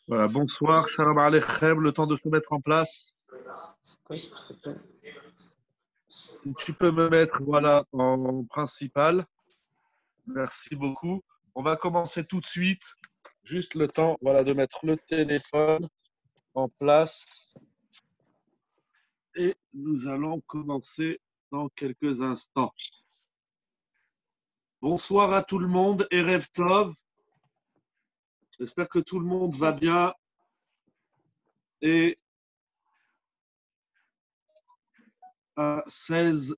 Voilà, bonsoir, Shalom Aleichem, le temps de se mettre en place. Oui, Si tu peux me mettre voilà, en principal, merci beaucoup. On va commencer tout de suite. Juste le temps voilà, de mettre le téléphone en place. Et nous allons commencer dans quelques instants. Bonsoir à tout le monde, Erev Tov. J'espère que tout le monde va bien. Et à 8h16,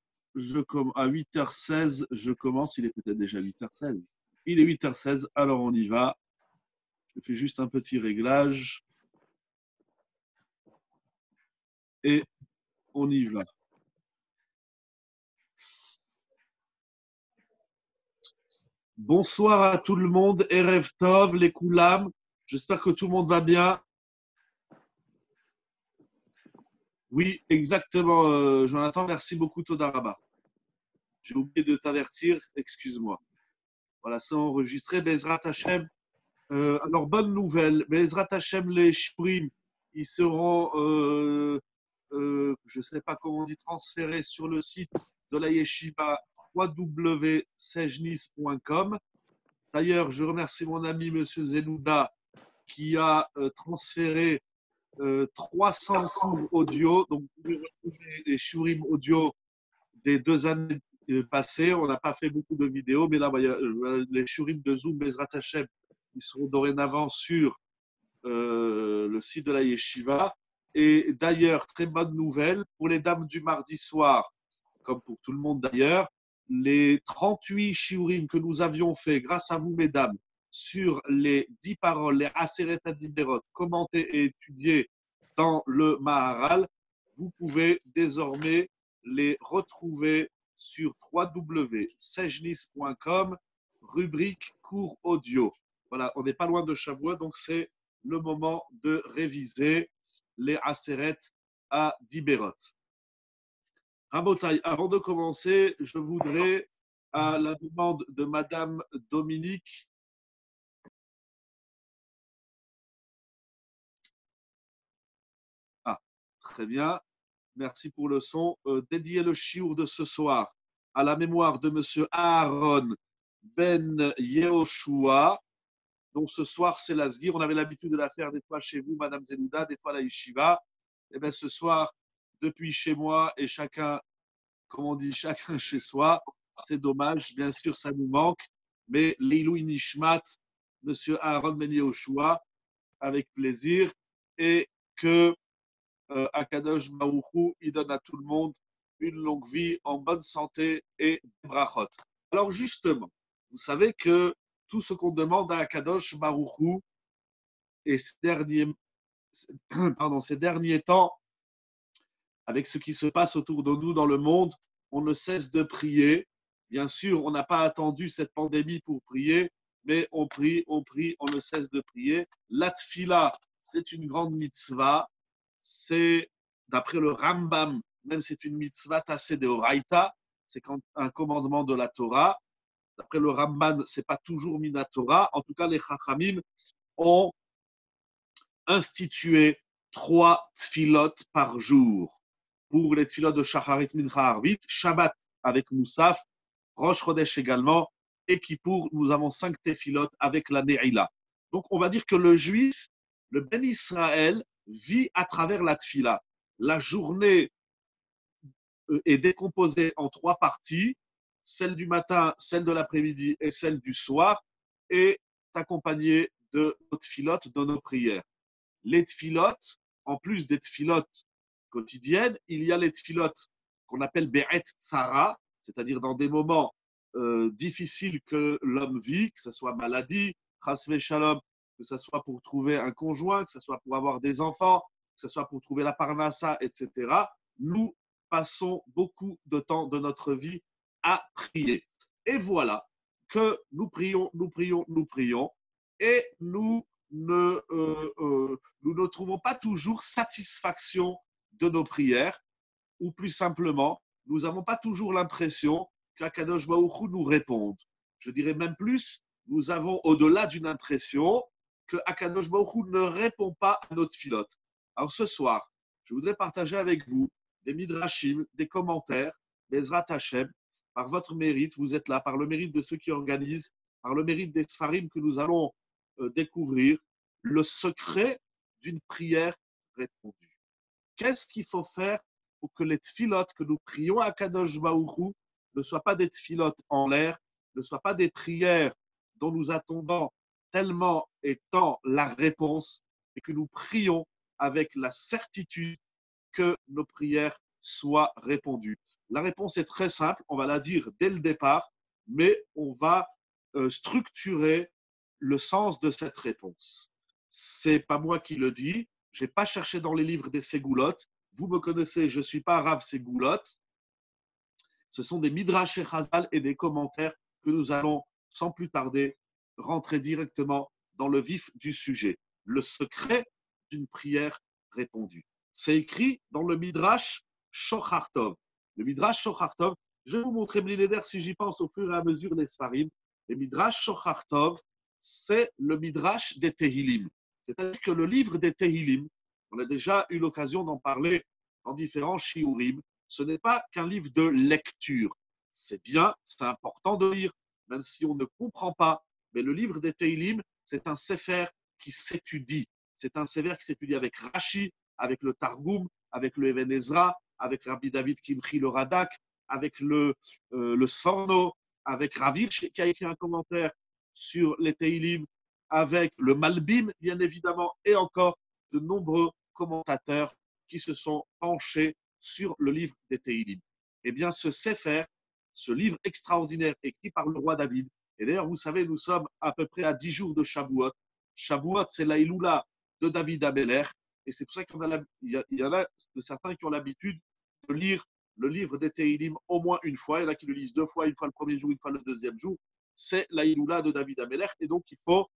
je commence. Il est peut-être déjà 8h16. Il est 8h16, alors on y va. Je fais juste un petit réglage. Et on y va. Bonsoir à tout le monde. Erev Tov, les Koulam. J'espère que tout le monde va bien. Oui, exactement, Jonathan. Merci beaucoup, Todaraba. J'ai oublié de t'avertir. Excuse-moi. Voilà, c'est enregistré. Bezrat Hashem. Alors, bonne nouvelle. Bezrat Hashem, les Shurim, ils seront, je ne sais pas comment on dit, transférés sur le site de la Yeshiva www.sejnis.com. D'ailleurs, je remercie mon ami M. Zenouda qui a transféré 300 cours audio. Donc, vous pouvez retrouver les shurim audio des 2 années passées. On n'a pas fait beaucoup de vidéos, mais là, les shurim de Zoom, Bezrat Hashem, ils seront dorénavant sur le site de la Yeshiva. Et d'ailleurs, très bonne nouvelle, pour les dames du mardi soir, comme pour tout le monde d'ailleurs, les 38 shiurim que nous avions fait grâce à vous, mesdames, sur les 10 paroles, les Aseret Adiberot, commentées et étudiées dans le Maharal, vous pouvez désormais les retrouver sur www.sejnis.com, rubrique cours audio. Voilà, on n'est pas loin de Shavuot, donc c'est le moment de réviser les Aseret Adiberot. Rabotai, avant de commencer, je voudrais, à la demande de Madame Dominique, très bien, merci pour le son, dédier le chiour de ce soir à la mémoire de Monsieur Aaron Ben Yehoshua. Donc ce soir, c'est la Sgir. On avait l'habitude de la faire des fois chez vous, Madame Zenouda, des fois à la Yeshiva. Et bien ce soir, depuis chez moi et chacun, comme on dit, chacun chez soi. C'est dommage, bien sûr, ça nous manque. Mais Leilou Nishmat, Monsieur Aaron Ben Yehoshua, avec plaisir. Et que Akadosh Baruch Hu, il donne à tout le monde une longue vie en bonne santé et brachot. Alors justement, vous savez que tout ce qu'on demande à Akadosh Baruch Hu, et ces derniers temps, avec ce qui se passe autour de nous dans le monde, on ne cesse de prier. Bien sûr, on n'a pas attendu cette pandémie pour prier, mais on prie, on ne cesse de prier. La tfila, c'est une grande mitzvah. C'est, d'après le Rambam, même c'est une mitzvah tassée de Oraita, c'est un commandement de la Torah. D'après le Ramban, c'est pas toujours Minatora. En tout cas, les Chachamim ont institué 3 tfilot par jour. Pour les tfilot de Shacharit Mincha Arvit, Shabbat avec Moussaf, Rosh Chodesh également, et Kippour, nous avons 5 tefilot avec la Ne'ila. Donc on va dire que le juif, le Ben Israël, vit à travers la tfila. La journée est décomposée en 3 parties, celle du matin, celle de l'après-midi et celle du soir, et accompagnée de nos tfilot, de nos prières. Les tfilotes, en plus des tfilotes quotidiennes, il y a les tfilotes qu'on appelle Be'et Tzara, c'est-à-dire dans des moments difficiles que l'homme vit, que ce soit maladie, Chasve Shalom, que ce soit pour trouver un conjoint, que ce soit pour avoir des enfants, que ce soit pour trouver la parnassa, etc. Nous passons beaucoup de temps de notre vie à prier. Et voilà que nous prions, nous prions, nous prions, et nous ne trouvons pas toujours satisfaction de nos prières, ou plus simplement, nous n'avons pas toujours l'impression qu'Akadosh Baruch Hu nous réponde. Je dirais même plus, nous avons au-delà d'une impression, que Akadosh Baruch Hu ne répond pas à notre filote. Alors ce soir, je voudrais partager avec vous des midrashim, des commentaires, Bezrat Hashem, par votre mérite, vous êtes là, par le mérite de ceux qui organisent, par le mérite des Sfarim que nous allons découvrir, le secret d'une prière répondue. Qu'est-ce qu'il faut faire pour que les tfilotes que nous prions à Kadosh Baruch Hu ne soient pas des tfilotes en l'air, ne soient pas des prières dont nous attendons tellement et tant la réponse, et que nous prions avec la certitude que nos prières soient répondues. La réponse est très simple, on va la dire dès le départ, mais on va structurer le sens de cette réponse. C'est pas moi qui le dis, je n'ai pas cherché dans les livres des Ségoulottes. Vous me connaissez, je ne suis pas Rav Ségoulotte. Ce sont des Midrash Chazal et des commentaires que nous allons, sans plus tarder, rentrer directement dans le vif du sujet. Le secret d'une prière répondue. C'est écrit dans le Midrash Shochartov. Le Midrash Shochartov, je vais vous montrer Blinéder si j'y pense au fur et à mesure des Sfarim. Le Midrash Shochartov, c'est le Midrash des Tehilim. C'est-à-dire que le livre des Tehilim, on a déjà eu l'occasion d'en parler dans différents shiurim, ce n'est pas qu'un livre de lecture. C'est bien, c'est important de lire, même si on ne comprend pas. Mais le livre des Tehilim, c'est un sefer qui s'étudie. C'est un sefer qui s'étudie avec Rashi, avec le Targum, avec le Even Ezra, avec Rabbi David Kimchi le Radak, avec le Sforno, avec Ravir qui a écrit un commentaire sur les Tehilim, avec le Malbim, bien évidemment, et encore de nombreux commentateurs qui se sont penchés sur le livre des Tehilim. Eh bien, ce Sefer, ce livre extraordinaire écrit par le roi David, et d'ailleurs, vous savez, nous sommes à peu près à 10 jours de Shavuot. Shavuot, c'est la Iloula de David Ameler, et c'est pour ça qu'il y en a de certains qui ont l'habitude de lire le livre des Tehilim au moins une fois. Il y en a qui le lisent 2 fois, une fois le premier jour, une fois le deuxième jour. C'est la Iloula de David Ameler, et donc il faut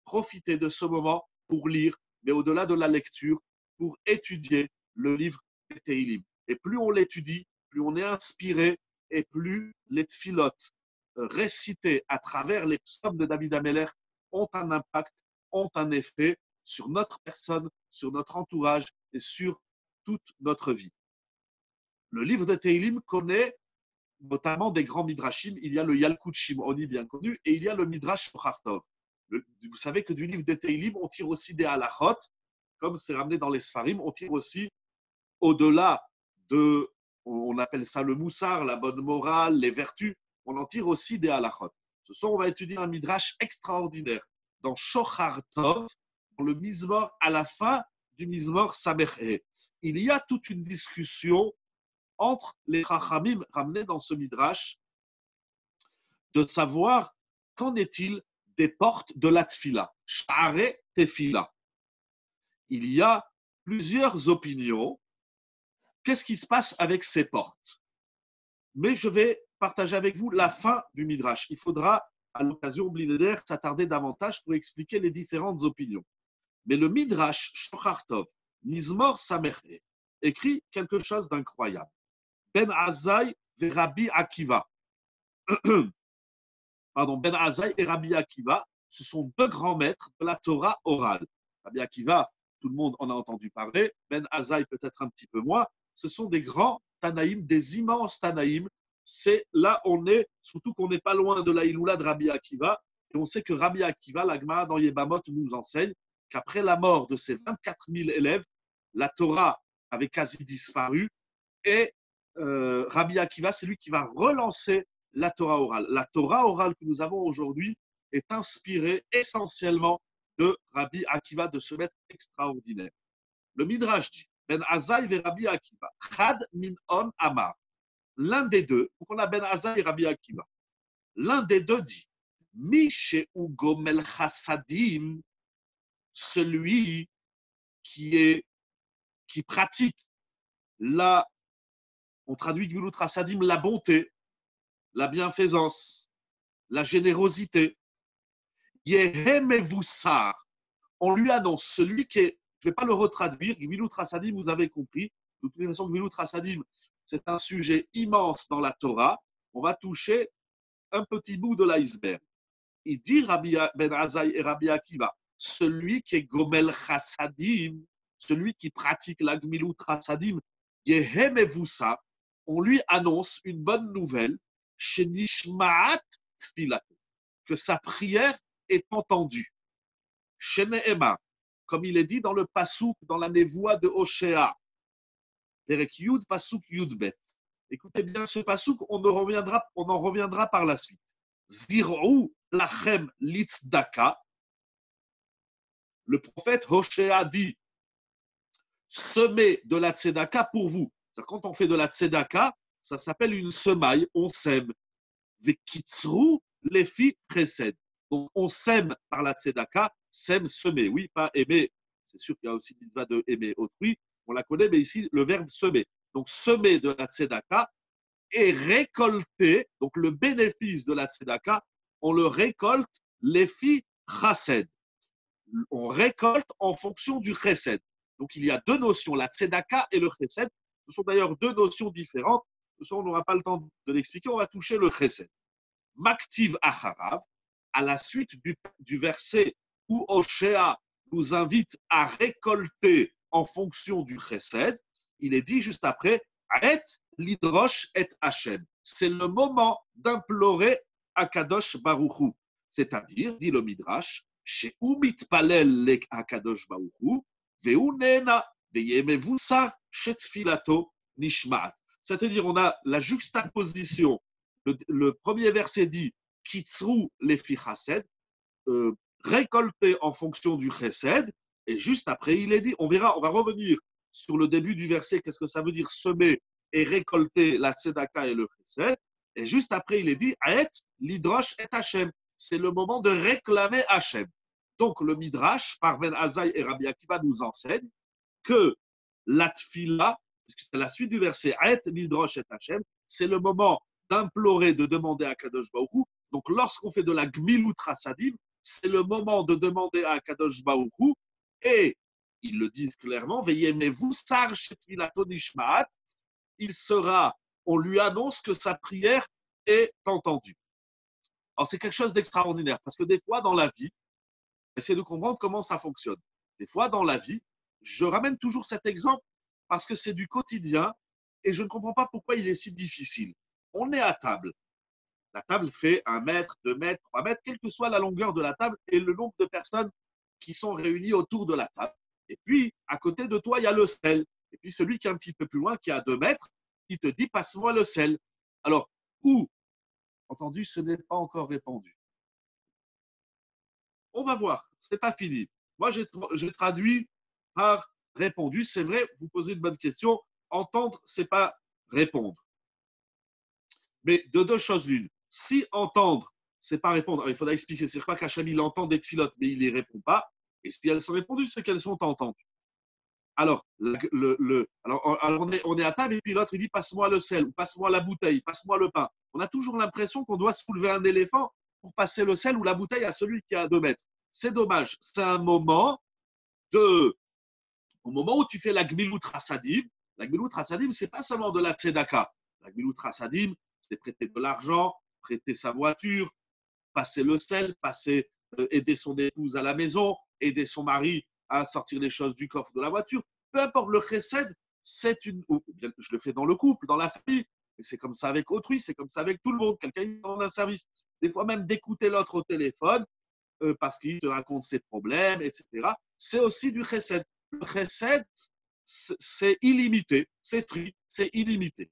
profiter de ce moment pour lire, mais au-delà de la lecture, pour étudier le livre des Tehilim. Et plus on l'étudie, plus on est inspiré, et plus les tfilotes récités à travers les psaumes de David Ameler ont un impact, ont un effet sur notre personne, sur notre entourage et sur toute notre vie. Le livre de Tehilim connaît notamment des grands midrashim. Il y a le Yalkut Shimoni bien connu et il y a le Midrash Shochartov. Vous savez que du livre des Tehilim, on tire aussi des halachot, comme c'est ramené dans les Sfarim, on tire aussi au-delà de, on appelle ça le moussar, la bonne morale, les vertus, on en tire aussi des halachot. Ce soir, on va étudier un midrash extraordinaire dans Shochartov, dans le Mizmor, à la fin du Mizmor Sameche. Il y a toute une discussion entre les Chachamim ramenés dans ce midrash de savoir qu'en est-il des portes de la tfila, Sha'are Tefila. Il y a plusieurs opinions. Qu'est-ce qui se passe avec ces portes? Mais je vais partager avec vous la fin du midrash. Il faudra, à l'occasion Blinéder, s'attarder davantage pour expliquer les différentes opinions. Mais le midrash Shochartov, Mizmor Sameche, écrit quelque chose d'incroyable. Ben Azai et Rabbi Akiva. Pardon, Ben Azai et Rabbi Akiva, ce sont deux grands maîtres de la Torah orale. Rabbi Akiva, tout le monde en a entendu parler. Ben Azai, peut-être un petit peu moins. Ce sont des grands Tanaïm, des immenses Tanaïm. C'est là on est, surtout qu'on n'est pas loin de la Iloula de Rabbi Akiva. Et on sait que Rabbi Akiva, la Gemara dans Yebamot nous enseigne qu'après la mort de ses 24 000 élèves, la Torah avait quasi disparu. Et Rabbi Akiva, c'est lui qui va relancer la Torah orale. La Torah orale que nous avons aujourd'hui est inspirée essentiellement de Rabbi Akiva, de ce maître extraordinaire. Le Midrash dit, Ben Azai et Rabbi Akiva, Chad min on amar. L'un des deux, donc on a Ben Azai et Rabbi Akiva, l'un des deux dit, Mi she'u gomel chassadim, celui qui pratique la, on traduit Gmilut Chassadim, la bonté, la bienfaisance, la générosité. Yehemevoussar. On lui annonce, celui qui est, je ne vais pas le retraduire, Gmilut Chassadim, vous avez compris. De toute façon, Gmilut Chassadim, c'est un sujet immense dans la Torah. On va toucher un petit bout de l'iceberg. Il dit Ben Azai et Rabbi Akiva, celui qui est Gomel Chassadim, celui qui pratique la Gmilut Chassadim, Yehemevusa, on lui annonce une bonne nouvelle, chez Nishmaat Tfilat, que sa prière est entendue. Chez Nehema, comme il est dit dans le Passouk, dans la névoie de Hoshea, Perek Yud, Passouk Yud Bet. Écoutez bien ce Passouk, on en reviendra par la suite. Zir'u lachem litzdaka. Le prophète Hoshea dit, semez de la tzedaka pour vous. Quand on fait de la tzedaka, ça s'appelle une semaille, on sème. Vekitzru lefi chesed. Donc on sème par la tzedaka, sème, semer, oui, pas aimer. C'est sûr qu'il y a aussi une mitzvah de aimer autrui, on la connaît, mais ici le verbe semer. Donc semer de la tzedaka et récolter, donc le bénéfice de la tzedaka, on le récolte lefi chesed. On récolte en fonction du chesed. Donc il y a deux notions, la tzedaka et le chesed. Ce sont d'ailleurs deux notions différentes. On n'aura pas le temps de l'expliquer, on va toucher le chesed. Maktiv acharav, à la suite du verset où Hoshea nous invite à récolter en fonction du chesed, il est dit juste après, et lidrosh et Hashem. C'est le moment d'implorer Akadosh Baruchu. C'est-à-dire, dit le Midrash, chez Umitpalel le Akadosh Baruchu, Veu nena, veyemevusa, shetfilato nishmaat. C'est-à-dire, on a la juxtaposition. Le premier verset dit Kitzru lefi chased, récolter en fonction du chesed, et juste après, il est dit, on verra, on va revenir sur le début du verset, qu'est-ce que ça veut dire semer et récolter la tzedaka et le chesed, et juste après, il est dit Aet lidrosh et Hashem, c'est le moment de réclamer Hashem. Donc, le Midrash, par Ben Azaï et Rabbi Akiva, nous enseigne que la tfila, parce que c'est la suite du verset, Aet lidrosh et Hashem, c'est le moment d'implorer, de demander à Kadosh Baruch Hu. Donc, lorsqu'on fait de la Gmilut Chassadim, c'est le moment de demander à Kadosh Baruch Hu, et ils le disent clairement, Veyemez-vous sar shetfilato nishmaat, il sera, on lui annonce que sa prière est entendue. Alors, c'est quelque chose d'extraordinaire, parce que des fois dans la vie, essayez de comprendre comment ça fonctionne. Des fois dans la vie, je ramène toujours cet exemple parce que c'est du quotidien et je ne comprends pas pourquoi il est si difficile. On est à table. La table fait 1 mètre, 2 mètres, 3 mètres, quelle que soit la longueur de la table et le nombre de personnes qui sont réunies autour de la table. Et puis, à côté de toi, il y a le sel. Et puis, celui qui est un petit peu plus loin, qui est à 2 mètres, il te dit, passe-moi le sel. Alors, où, entendu, ce n'est pas encore répandu. On va voir, ce n'est pas fini. Moi, j'ai traduit par répondu. C'est vrai, vous posez une bonne question. Entendre, ce n'est pas répondre. Mais de deux choses l'une. Si entendre, c'est pas répondre, alors il faudra expliquer. C'est pas qu'Hachem, il entend des tfilotes, mais il ne les répond pas. Et si elles sont répondues, c'est qu'elles sont entendues. Alors, on est à table et puis l'autre, il dit passe-moi le sel, ou passe-moi la bouteille, passe-moi le pain. On a toujours l'impression qu'on doit soulever un éléphant pour passer le sel ou la bouteille à celui qui est à 2 mètres. C'est dommage. C'est un moment au moment où tu fais la Gmilut Chassadim, la Gmilut Chassadim, ce n'est pas seulement de la tzedaka. La Gmilut Chassadim, c'est prêter de l'argent, prêter sa voiture, passer le sel, aider son épouse à la maison, aider son mari à sortir les choses du coffre de la voiture. Peu importe, le chesed, je le fais dans le couple, dans la famille, mais c'est comme ça avec autrui, c'est comme ça avec tout le monde. Quelqu'un qui demande un service, des fois même d'écouter l'autre au téléphone, parce qu'il te raconte ses problèmes, etc. C'est aussi du chesed. Le chesed, c'est illimité, c'est free, c'est illimité.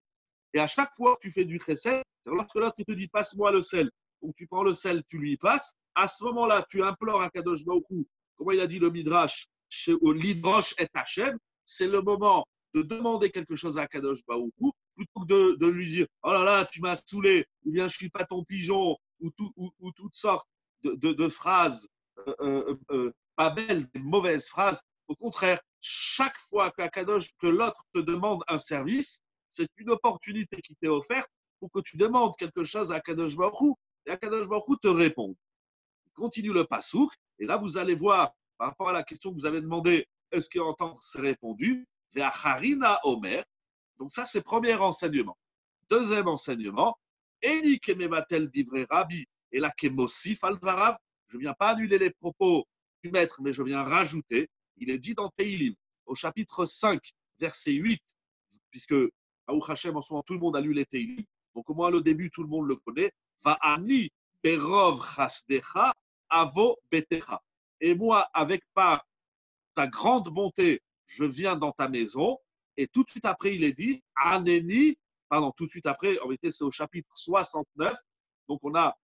Et à chaque fois que tu fais du chesed, lorsque l'autre te dit passe-moi le sel, donc tu prends le sel, tu lui passes, à ce moment-là, tu implores à Kadosh Baruch Hu, comment il a dit le Midrash, chez l'Idrosh et Hachem, c'est le moment de demander quelque chose à Kadosh Baruch Hu, plutôt que de lui dire oh là là, tu m'as saoulé, ou bien je suis pas ton pigeon, ou toutes sortes de phrases pas belles, des mauvaises phrases. Au contraire, chaque fois que l'autre te demande un service, c'est une opportunité qui t'est offerte pour que tu demandes quelque chose à Kadosh Baruch Hu, et Kadosh Baruch Hu te répond. Il continue le pasouk, et là vous allez voir, par rapport à la question que vous avez demandé, est-ce qu'entendre c'est répondu? Ve'acharina Omer. Donc ça c'est premier enseignement. Deuxième enseignement, Eni kemevatel divrei Rabbi et la kemosif al dvarav. Je ne viens pas annuler les propos mettre, mais je viens rajouter. Il est dit dans Teilim, au chapitre 5, verset 8, puisque, Aouch Hashem, en ce moment, tout le monde a lu les Teilim, donc au moins le début, tout le monde le connaît. Va'ani berov chasdecha avo betecha. Et moi, avec par ta grande bonté, je viens dans ta maison. Et tout de suite après, il est dit, Aneni, pardon, tout de suite après, en réalité, c'est au chapitre 69. Donc, on a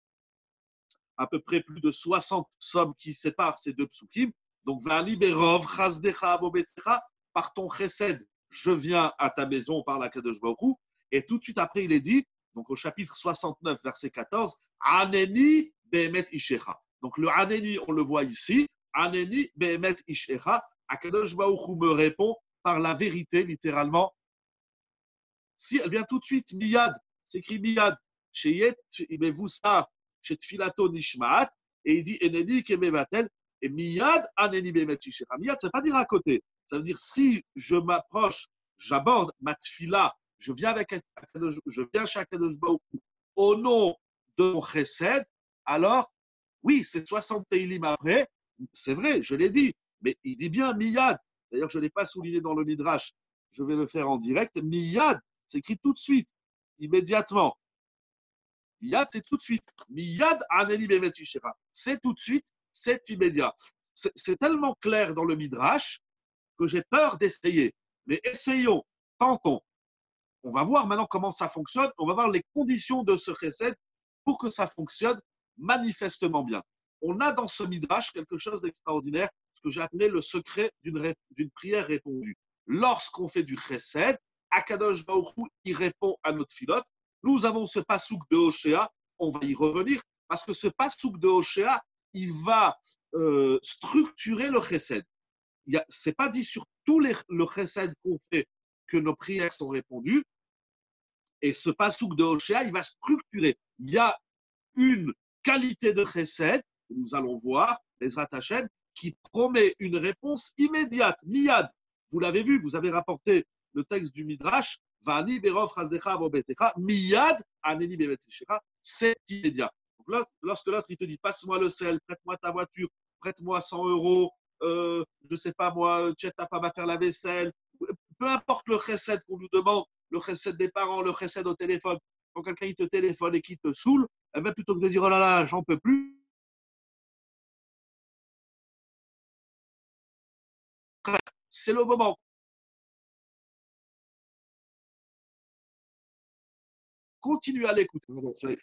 à peu près plus de 60 sommes qui séparent ces deux psukim. Donc, Va'ani berov chasdecha avo betecha, par ton chesed, je viens à ta maison par la Kadosh Baruch Hu. Et tout de suite après, il est dit, donc au chapitre 69, verset 14, Aneni behemet ishecha. Donc le Aneni, on le voit ici, Aneni behemet ishecha. Akadosh Baruch Hu me répond par la vérité, littéralement. Si elle vient tout de suite, miyad, c'est écrit miyad, sheyet mevusa, chez tfilato nishmaat, et il dit Eneni kemevatel, et miyad aneni behemet ishecha. Miyad, ça ne veut pas dire à côté. Ça veut dire si je m'approche, j'aborde ma tfila, je viens chez Akadosh Baruch Hu au nom de mon chesed, alors oui, c'est 60 Teilim après, c'est vrai, je l'ai dit, mais il dit bien miyad. D'ailleurs, je ne l'ai pas souligné dans le Midrash, je vais le faire en direct. Miyad, c'est écrit tout de suite, immédiatement. Miyad, c'est tout de suite. Miyad aneni behemet ishecha. C'est tout de suite, c'est immédiat. C'est tellement clair dans le Midrash que j'ai peur d'essayer. Mais essayons, tentons. On va voir maintenant comment ça fonctionne. On va voir les conditions de ce chesed pour que ça fonctionne manifestement bien. On a dans ce midrash quelque chose d'extraordinaire, ce que j'ai appelé le secret d'une prière répondue. Lorsqu'on fait du chesed, Akadosh Baruch Hu, il répond à notre filote. Nous avons ce pasouk de Hoshea, on va y revenir, parce que ce pasouk de Hoshea, il va structurer le chesed. Ce n'est pas dit sur tout le chesed qu'on fait que nos prières sont répondues. Et ce pasouk de Hoshea, il va structurer. Il y a une qualité de chesed, que nous allons voir, Ezrat Hashem, qui promet une réponse immédiate, miyad. Vous l'avez vu, vous avez rapporté le texte du Midrash, Va'ani berov chasdecha avo betecha, miyad aneni behemet ishecha, c'est immédiat. Donc là, lorsque l'autre il te dit, passe-moi le sel, prête-moi ta voiture, prête-moi 100 euros, je ne sais pas moi, tu n'as pas à faire la vaisselle, peu importe le chesed qu'on nous demande, le chesed des parents, le chesed au téléphone, quand quelqu'un il te téléphone et qu'il te saoule, eh bien, plutôt que de dire oh là là, j'en peux plus, c'est le moment. Continue à l'écouter. Quand il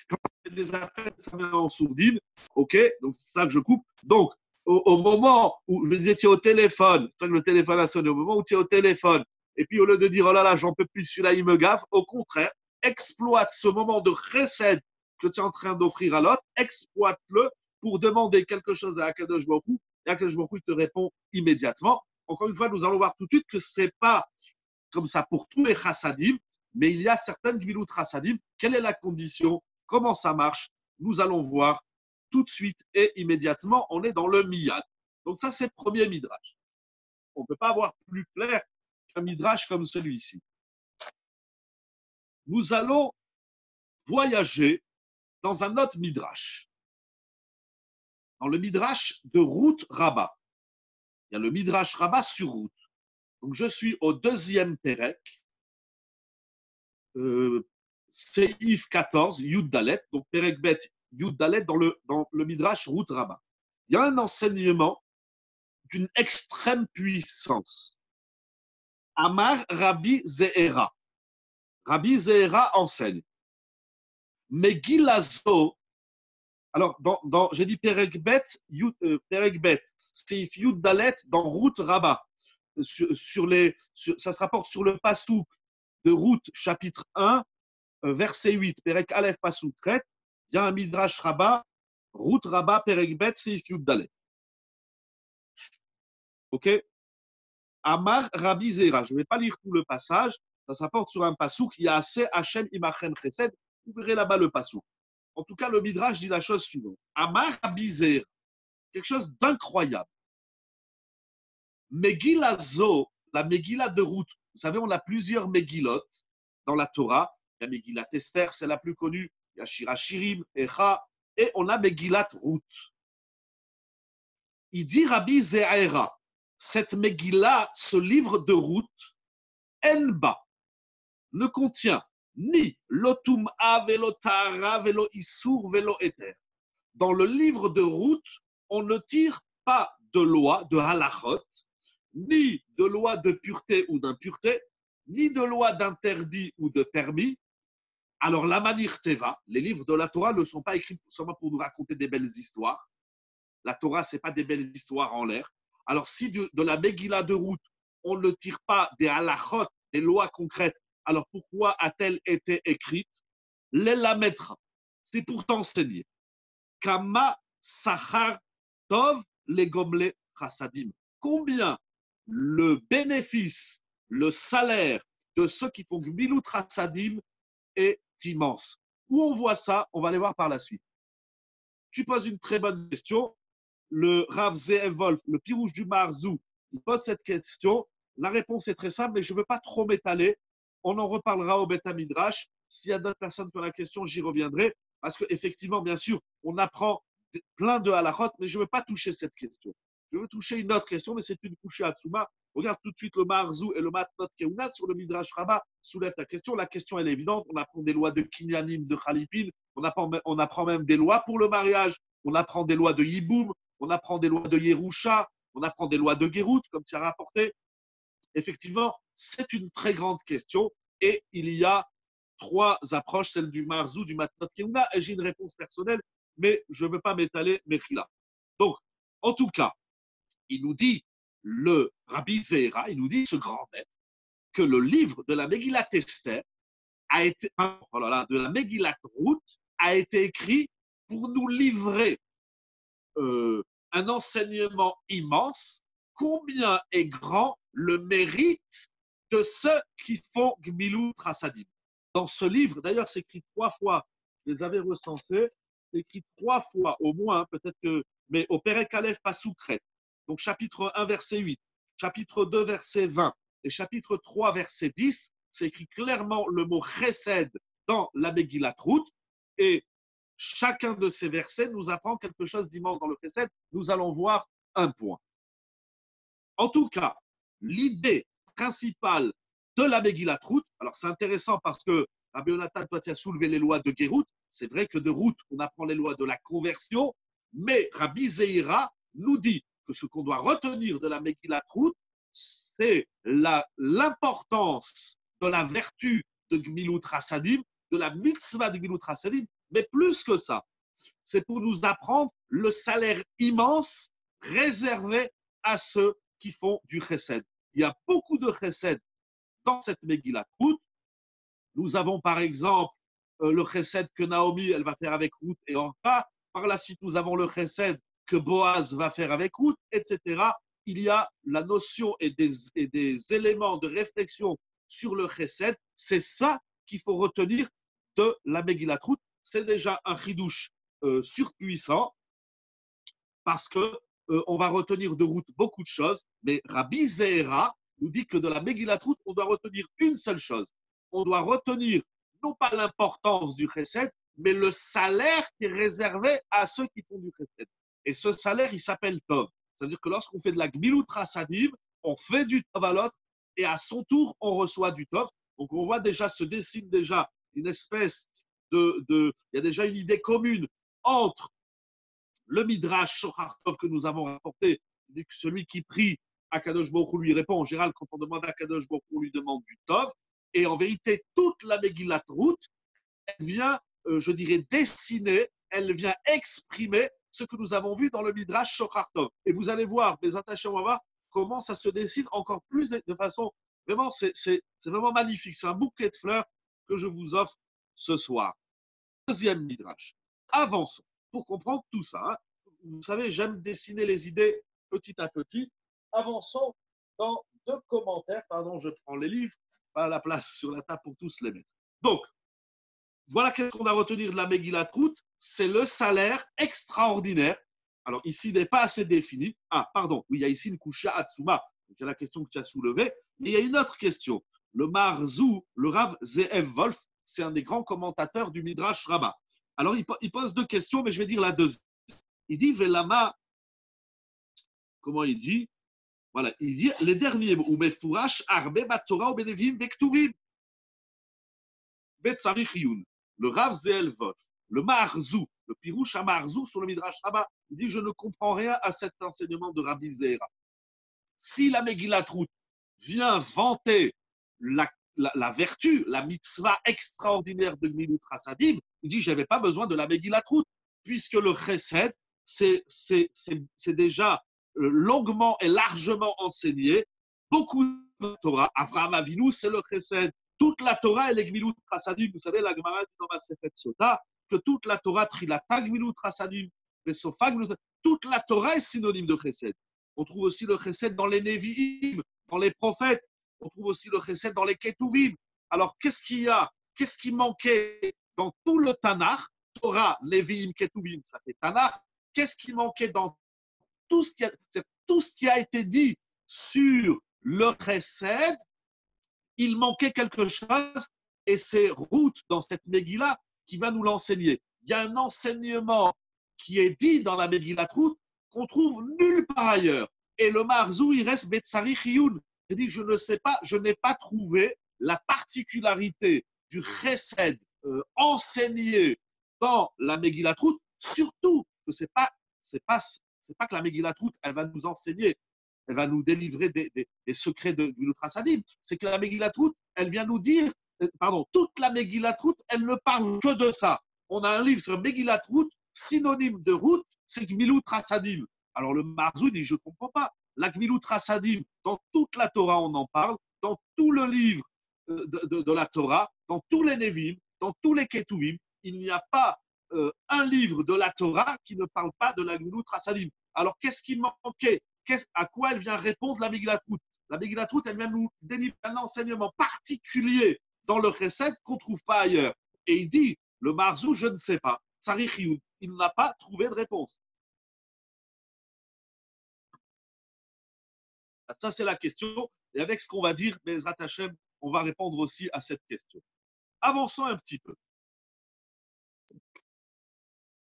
y a des appels, ça met en sourdine, ok, donc c'est ça que je coupe. Donc, au moment où je disais, tu es au téléphone, toi, le téléphone a sonné, au moment où tu es au téléphone, et puis au lieu de dire oh là là, j'en peux plus, celui-là, il me gaffe, au contraire, exploite ce moment de recette que tu es en train d'offrir à l'autre, exploite-le pour demander quelque chose à Akadosh Baruch Hu, et Akadosh Baruch Hu, il te répond immédiatement. Encore une fois, nous allons voir tout de suite que ce n'est pas comme ça pour tous les chassadim, mais il y a certaines gmilut chassadim. Quelle est la condition? Comment ça marche? Nous allons voir tout de suite et immédiatement. On est dans le miyad. Donc ça, c'est le premier midrash. On ne peut pas avoir plus clair qu'un midrash comme celui-ci. Nous allons voyager dans un autre midrash. Dans le midrash de Ruth Rabbah. Il y a le midrash Rabbah sur Ruth. Donc je suis au deuxième Pérec, Seif 14, Yud Dalet, donc Perek Bet, Yud Dalet dans le Midrash Ruth Rabbah. Il y a un enseignement d'une extrême puissance. Amar Rabbi Zehera. Rabbi Zehera enseigne. Megilazo, alors j'ai dit Perek Bet, Seif Yud Dalet dans Ruth Rabbah. Ça se rapporte sur le Passouk de Ruth, chapitre 1, verset 8, Perek Aleph Pasuk Kret, il y a un Midrash Rabbah, Ruth Rabbah, Perek Bet, Seif Yud Dalet. Ok? Amar Rabbi Zera. Je ne vais pas lire tout le passage, ça s'apporte sur un Pasuk, il y a assez Hachem Imachem Chesed, vous verrez là-bas le Pasuk. En tout cas, le Midrash dit la chose suivante. Amar Rabbi Zera, quelque chose d'incroyable. Megillah Zo, la Megillah de Ruth. Vous savez, on a plusieurs Megillot dans la Torah. Il y a Megillat Esther, c'est la plus connue. Il y a Shira Shirim, Echa, et on a Megillat Ruth. Il dit Rabbi Ze'era, cette Megillah, ce livre de route, Enba, ne contient ni l'otum'a velo tara velo issour velo éther. Dans le livre de route, on ne tire pas de loi, de halachot, ni de loi de pureté ou d'impureté, ni de loi d'interdit ou de permis. Alors, la Manir Teva, les livres de la Torah ne sont pas écrits seulement pour nous raconter des belles histoires. La Torah, ce n'est pas des belles histoires en l'air. Alors, si de la Megillah de route, on ne tire pas des halachot, des lois concrètes, alors pourquoi a-t-elle été écrite? L'Elametra, c'est pour t'enseigner. Kama Sachar Tov les gomle chassadim. Combien le bénéfice, le salaire de ceux qui font Gmilut chassadim est immense. Où on voit ça, on va aller voir par la suite. Tu poses une très bonne question. Le Rav Ze'ev Wolf, le Pirouche du Marzou, il pose cette question. La réponse est très simple, mais je ne veux pas trop m'étaler. On en reparlera au Beth Midrash. S'il y a d'autres personnes qui ont la question, j'y reviendrai. Parce qu'effectivement, bien sûr, on apprend plein de halachot, mais je ne veux pas toucher cette question. Je veux toucher une autre question, mais c'est une couchée à Tsuma. Regarde tout de suite le Marzou et le Matnot Keuna sur le Midrash Rabbah. Soulève ta question. La question, elle est évidente. On apprend des lois de Kinyanim, de Khalipin. On apprend même des lois pour le mariage. On apprend des lois de Yiboum. On apprend des lois de Yerusha. On apprend des lois de Gérout, comme tu as rapporté. Effectivement, c'est une très grande question. Et il y a trois approches, celle du Marzou, du Matnot Keuna. Et j'ai une réponse personnelle, mais je ne veux pas m'étaler, Mechila. Donc, en tout cas, il nous dit, le Rabbi Ze'era, il nous dit, ce grand maître, que le livre de la Megillat Esther a été, de la Megillat Ruth a été écrit pour nous livrer un enseignement immense. Combien est grand le mérite de ceux qui font Gmilut Chassadim. Dans ce livre, d'ailleurs, c'est écrit 3 fois, je les avais recensés, c'est écrit 3 fois au moins, peut-être que, mais au Perek Aleph Pasukret. Donc, chapitre 1, verset 8, chapitre 2, verset 20 et chapitre 3, verset 10, c'est écrit clairement le mot chesed dans la Megillat Ruth. Et chacun de ces versets nous apprend quelque chose d'immense dans le chesed. Nous allons voir un point. En tout cas, l'idée principale de la Megillat Ruth, alors c'est intéressant parce que Rabbi Yonatan, toi, tu as soulevé les lois de Gérout. C'est vrai que de Ruth, on apprend les lois de la conversion, mais Rabbi Ze'era nous dit que ce qu'on doit retenir de la Megillat Ruth, c'est l'importance de la vertu de Gmilut Chassadim, de la mitzvah de Gmilut Chassadim, mais plus que ça, c'est pour nous apprendre le salaire immense réservé à ceux qui font du chesed. Il y a beaucoup de chesed dans cette Megillat Ruth. Nous avons par exemple le chesed que Naomi elle va faire avec Ruth et Orpa. Par la suite, nous avons le chesed que Boaz va faire avec Ruth, etc. Il y a la notion et des éléments de réflexion sur le chesed. C'est ça qu'il faut retenir de la Megillat Ruth. C'est déjà un chidouche surpuissant parce que on va retenir de Ruth beaucoup de choses, mais Rabbi Ze'era nous dit que de la Megillat Ruth, on doit retenir une seule chose. On doit retenir non pas l'importance du chesed, mais le salaire qui est réservé à ceux qui font du chesed. Et ce salaire, il s'appelle Tov. C'est-à-dire que lorsqu'on fait de la Gmilut Chassadim, on fait du Tov à l'autre et à son tour, on reçoit du Tov. Donc on voit déjà, se dessine déjà une espèce il y a déjà une idée commune entre le Midrash Shochar Tov que nous avons rapporté, celui qui prie, Akadosh Baruch Hu lui répond. En général, quand on demande à Akadosh Baruch Hu, on lui demande du Tov. Et en vérité, toute la Megillat Ruth, elle vient, je dirais, dessiner, elle vient exprimer ce que nous avons vu dans le Midrash Shochar Tov. Et vous allez voir, mes attachés, on va voir comment ça se dessine encore plus de façon, vraiment, c'est vraiment magnifique. C'est un bouquet de fleurs que je vous offre ce soir. Deuxième Midrash. Avançons pour comprendre tout ça. Hein. Vous savez, j'aime dessiner les idées petit à petit. Avançons dans 2 commentaires. Pardon, je prends les livres, pas la place sur la table pour tous les mettre. Donc, voilà qu'est-ce qu'on a retenir de la Megillat Ruth, c'est le salaire extraordinaire. Alors ici, il n'est pas assez défini. Ah, pardon, oui, il y a ici une Kusha Atsuma. Donc, il y a la question que tu as soulevée. Mais il y a une autre question. Le Marzou, le Rav Ze'ev Wolf, c'est un des grands commentateurs du Midrash Rabbah. Alors, il pose 2 questions, mais je vais dire la deuxième. Il dit, Velama comment il dit? Voilà, il dit les derniers mots. Umefourash arbe batora ubenevim bektuvim. Betzarich yun. Le Rav Zeel Vot, le Maharzou, le Pirouche à Maharzou sur le Midrash Rabbah, il dit je ne comprends rien à cet enseignement de Rabbi Zera. Si la Megillat Ruth vient vanter la vertu, la mitzvah extraordinaire de Gmilut Chasadim, il dit je n'avais pas besoin de la Megillat Ruth, puisque le Chesed, c'est déjà longuement et largement enseigné. Beaucoup de Torah, Avraham Avinu, c'est le Chesed. Toute la Torah, elle est Gmilut Chasadim. Vous savez, la Gemara dit dans Masechet Sota que toute la Torah, Trilata Gmilut Chasadim, Vesofa Gmilut, toute la Torah est synonyme de Chesed. On trouve aussi le Chesed dans les Nevi'im, dans les prophètes. On trouve aussi le Chesed dans les Ketuvim. Alors, qu'est-ce qu'il y a? Qu'est-ce qui manquait dans tout le Tanakh? Torah, Nevi'im, Ketuvim, ça fait Tanakh. Qu'est-ce qui manquait dans tout ce qui a été dit sur le Chesed? Il manquait quelque chose et c'est Ruth dans cette Megillah qui va nous l'enseigner. Il y a un enseignement qui est dit dans la Megillah Ruth qu'on trouve nulle part ailleurs. Et le Maharzou, il reste Betzari Chiyun. Il dit, je ne sais pas, je n'ai pas trouvé la particularité du Chesed enseigné dans la Megillat Ruth, surtout que c'est pas que la Megillat Ruth, elle va nous enseigner, elle va nous délivrer des secrets de l'Ultra Sadim. C'est que la Megillat Ruth, elle vient nous dire, toute la Megillat Ruth, elle ne parle que de ça. On a un livre sur Megillat Ruth, synonyme de Ruth, c'est Gmilut Chasadim. Alors le Maharzou dit, je ne comprends pas. La Gmilut Chasadim, dans toute la Torah, on en parle, dans tout le livre de la Torah, dans tous les Nevim, dans tous les Ketuvim, il n'y a pas un livre de la Torah qui ne parle pas de la Gmilut Chasadim. Alors qu'est-ce qui manquait? À quoi elle vient répondre la Megillat Ruth? La Megillat Ruth, elle vient nous délivrer un enseignement particulier dans le Chesed qu'on ne trouve pas ailleurs. Et il dit, le Maharzou, je ne sais pas. Tzarich Yud, il n'a pas trouvé de réponse. Ça, c'est la question. Et avec ce qu'on va dire, Bezrat Hashem, on va répondre aussi à cette question. Avançons un petit peu.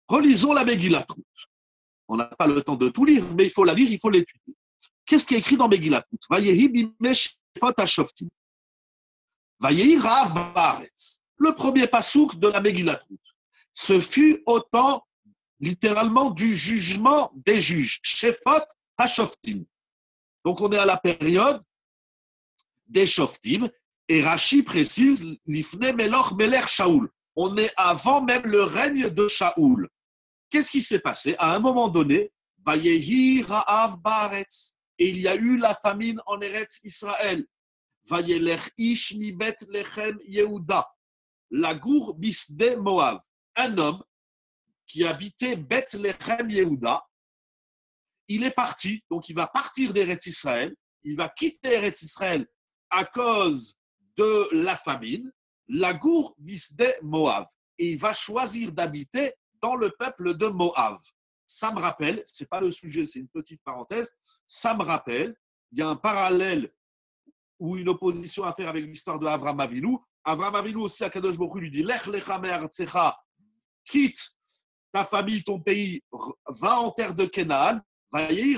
Relisons la Megillat Ruth. On n'a pas le temps de tout lire, mais il faut la lire, il faut l'étudier. Qu'est-ce qui est écrit dans Megillat Ruth? Vayehi bimesh shefot hashoftim. Vayehi Rav baaretz. Le premier pasouk de la Megillat Ruth. Ce fut au temps, littéralement, du jugement des juges. Shefot hashoftim. Donc, on est à la période des Shoftim, et Rashi précise l'Ifne Meloch Melech Shaoul. On est avant même le règne de Shaoul. Qu'est-ce qui s'est passé? À un moment donné, Vayehi Ra'av Baaretz, et il y a eu la famine en Eretz Israël. Vayelech Ish Mibet Lechem Yehuda, Lagour Bisde Moav. Un homme qui habitait Bet Lechem Yehuda, il est parti, donc il va partir d'Eretz Israël, il va quitter Eretz Israël à cause de la famine, Lagour Bisde Moav, et il va choisir d'habiter dans le peuple de Moav. Ça me rappelle, ce n'est pas le sujet, c'est une petite parenthèse, ça me rappelle, il y a un parallèle ou une opposition à faire avec l'histoire de Avraham Avinu. Avraham Avinu aussi, à Kadosh Baruch Hu, lui dit, Lech lecha me'artzecha, quitte ta famille, ton pays, va en terre de Canaan. Et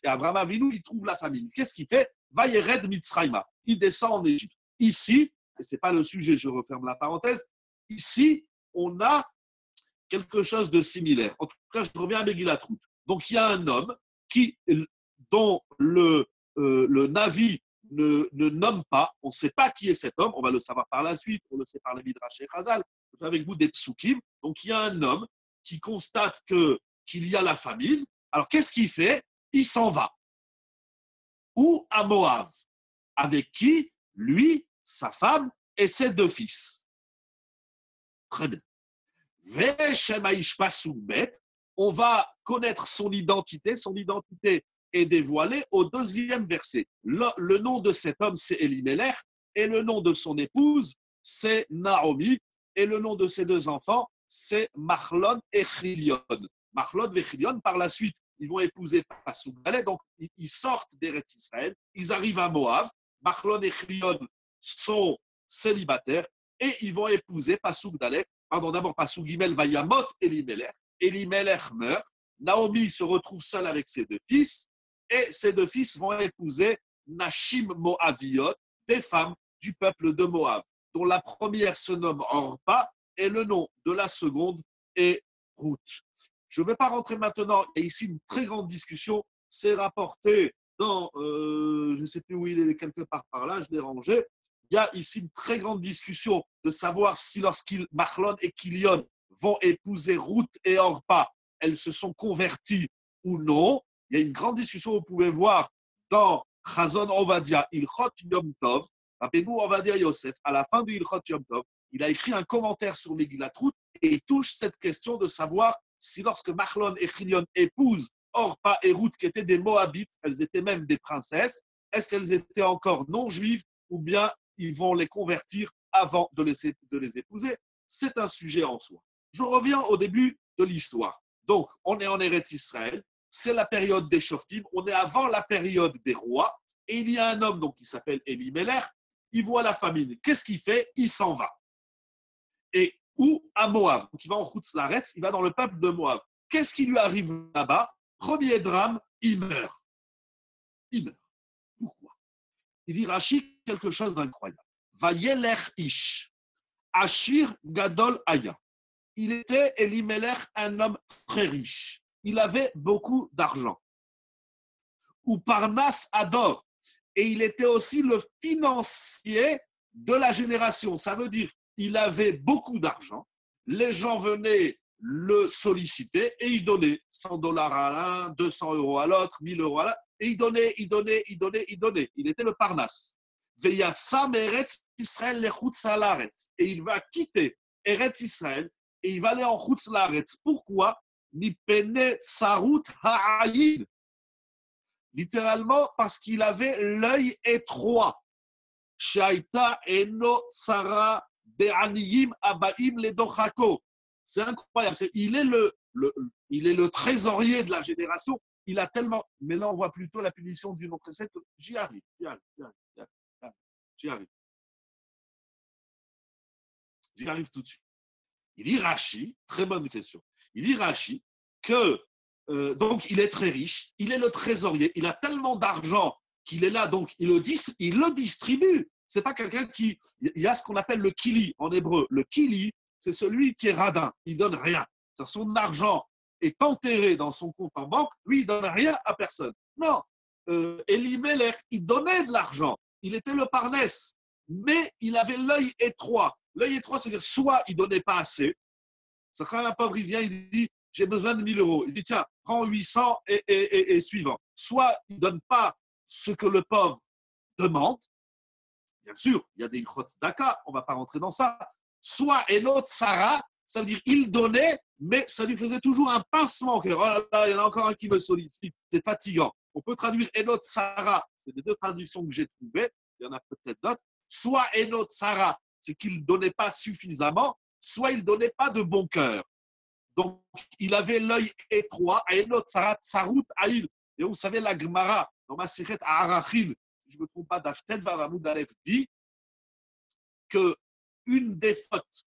Abraham Avinu, il trouve la famille. Qu'est-ce qu'il fait? Vayered Mitzrayma. Il descend en Égypte. Ici, et ce n'est pas le sujet, je referme la parenthèse, ici, on a quelque chose de similaire. En tout cas, je reviens à Megillat Ruth. Donc, il y a un homme dont le Navi ne nomme pas, on ne sait pas qui est cet homme, on va le savoir par la suite, on le sait par le Midrash et Chazal, je fais avec vous des psukim. Donc, il y a un homme qui constate qu'il y a la famine. Alors, qu'est-ce qu'il fait? Il s'en va. Où? À Moab. Avec qui? Lui, sa femme et ses deux fils. Très bien. On va connaître son identité. Son identité est dévoilée au deuxième verset. Le nom de cet homme, c'est Elimelech, et le nom de son épouse, c'est Naomi, et le nom de ses deux enfants, c'est Machlon et Chilion. Machlon et Chilion, par la suite, ils vont épouser Passouk Dalet, donc ils sortent d'Eretz Israël, ils arrivent à Moab, Machlon et Chilion sont célibataires, et ils vont épouser Passouk Dalet. D'abord Passouk Gimel va Yamot Elimelech, Elimelech meurt, Naomi se retrouve seule avec ses deux fils, et ses deux fils vont épouser Nashim Moaviot, des femmes du peuple de Moab, dont la première se nomme Orpa et le nom de la seconde est Ruth. Je ne vais pas rentrer maintenant, il y a ici une très grande discussion, c'est rapporté dans, je ne sais plus où il est, quelque part par là, je l'ai rangé. Il y a ici une très grande discussion de savoir si lorsqu'ils, Machlon et Kilion, vont épouser Ruth et Orpa, elles se sont converties ou non. Il y a une grande discussion, vous pouvez voir dans Chazon Ovadia, Ilchot Yom Tov, rappelez-vous Ovadia Yosef, à la fin du Ilchot Yom Tov, il a écrit un commentaire sur Megillat Ruth et il touche cette question de savoir si lorsque Machlon et Kilion épousent Orpa et Ruth, qui étaient des Moabites, elles étaient même des princesses, est-ce qu'elles étaient encore non juives ou bien ils vont les convertir avant de les épouser? C'est un sujet en soi. Je reviens au début de l'histoire. Donc, on est en Eretz Israël, c'est la période des Shoftim, on est avant la période des rois, et il y a un homme donc, qui s'appelle Elimelech, il voit la famine. Qu'est-ce qu'il fait? Il s'en va. Et où? À Moab. Donc, il va en Chutz Laaretz, il va dans le peuple de Moab. Qu'est-ce qui lui arrive là-bas? Premier drame, il meurt. Il meurt. Pourquoi? Il dit Rashi quelque chose d'incroyable. Vayelech ish, Ashir Gadol Aya. Il était, Elimelech, un homme très riche. Il avait beaucoup d'argent. Ou Parnas Ador. Et il était aussi le financier de la génération. Ça veut dire il avait beaucoup d'argent. Les gens venaient le solliciter et il donnait $100 à l'un, 200 € à l'autre, 1000 € à l'autre. Et il donnait. Il était le Parnas. Et il va quitter Eretz Israël et il va aller en Chutz Laaretz. Pourquoi? Littéralement parce qu'il avait l'œil étroit. Shaita eno tsara be'aniyim abaim ledochako. C'est incroyable. Il est le trésorier de la génération. Il a tellement. Mais là, on voit plutôt la punition d'une autre recette. J'y arrive. J'y arrive tout de suite. Il dit Rashi, très bonne question. Il dit Rashi que donc il est très riche, il est le trésorier, il a tellement d'argent qu'il est là, donc il le distribue. C'est pas quelqu'un qui. Il y a ce qu'on appelle le kili en hébreu. Le kili, c'est celui qui est radin, il donne rien. Son argent est enterré dans son compte en banque, lui il donne rien à personne. Non, Elimelech, il donnait de l'argent, il était le parnès, mais il avait l'œil étroit. L'œil étroit, c'est-à-dire soit il donnait pas assez. C'est quand un pauvre il vient, il dit j'ai besoin de 1000 €. Il dit tiens, prends 800 et suivant. Soit il ne donne pas ce que le pauvre demande. Bien sûr, il y a des grottes d'aka, on ne va pas rentrer dans ça. Soit Enot Sarah, ça veut dire il donnait, mais ça lui faisait toujours un pincement. Oh là là, il y en a encore un qui me sollicite, c'est fatigant. On peut traduire Enot Sarah, c'est les deux traductions que j'ai trouvées, il y en a peut-être d'autres. Soit Enot Sarah, c'est qu'il ne donnait pas suffisamment, soit il ne donnait pas de bon cœur. Donc, il avait l'œil étroit. Enot Sarah Tsarut Aïl. Et vous savez, la Gemara, dans ma Sechet Arachil, je ne me trompe pas, Daftet Vavamud Aleph dit que une des fautes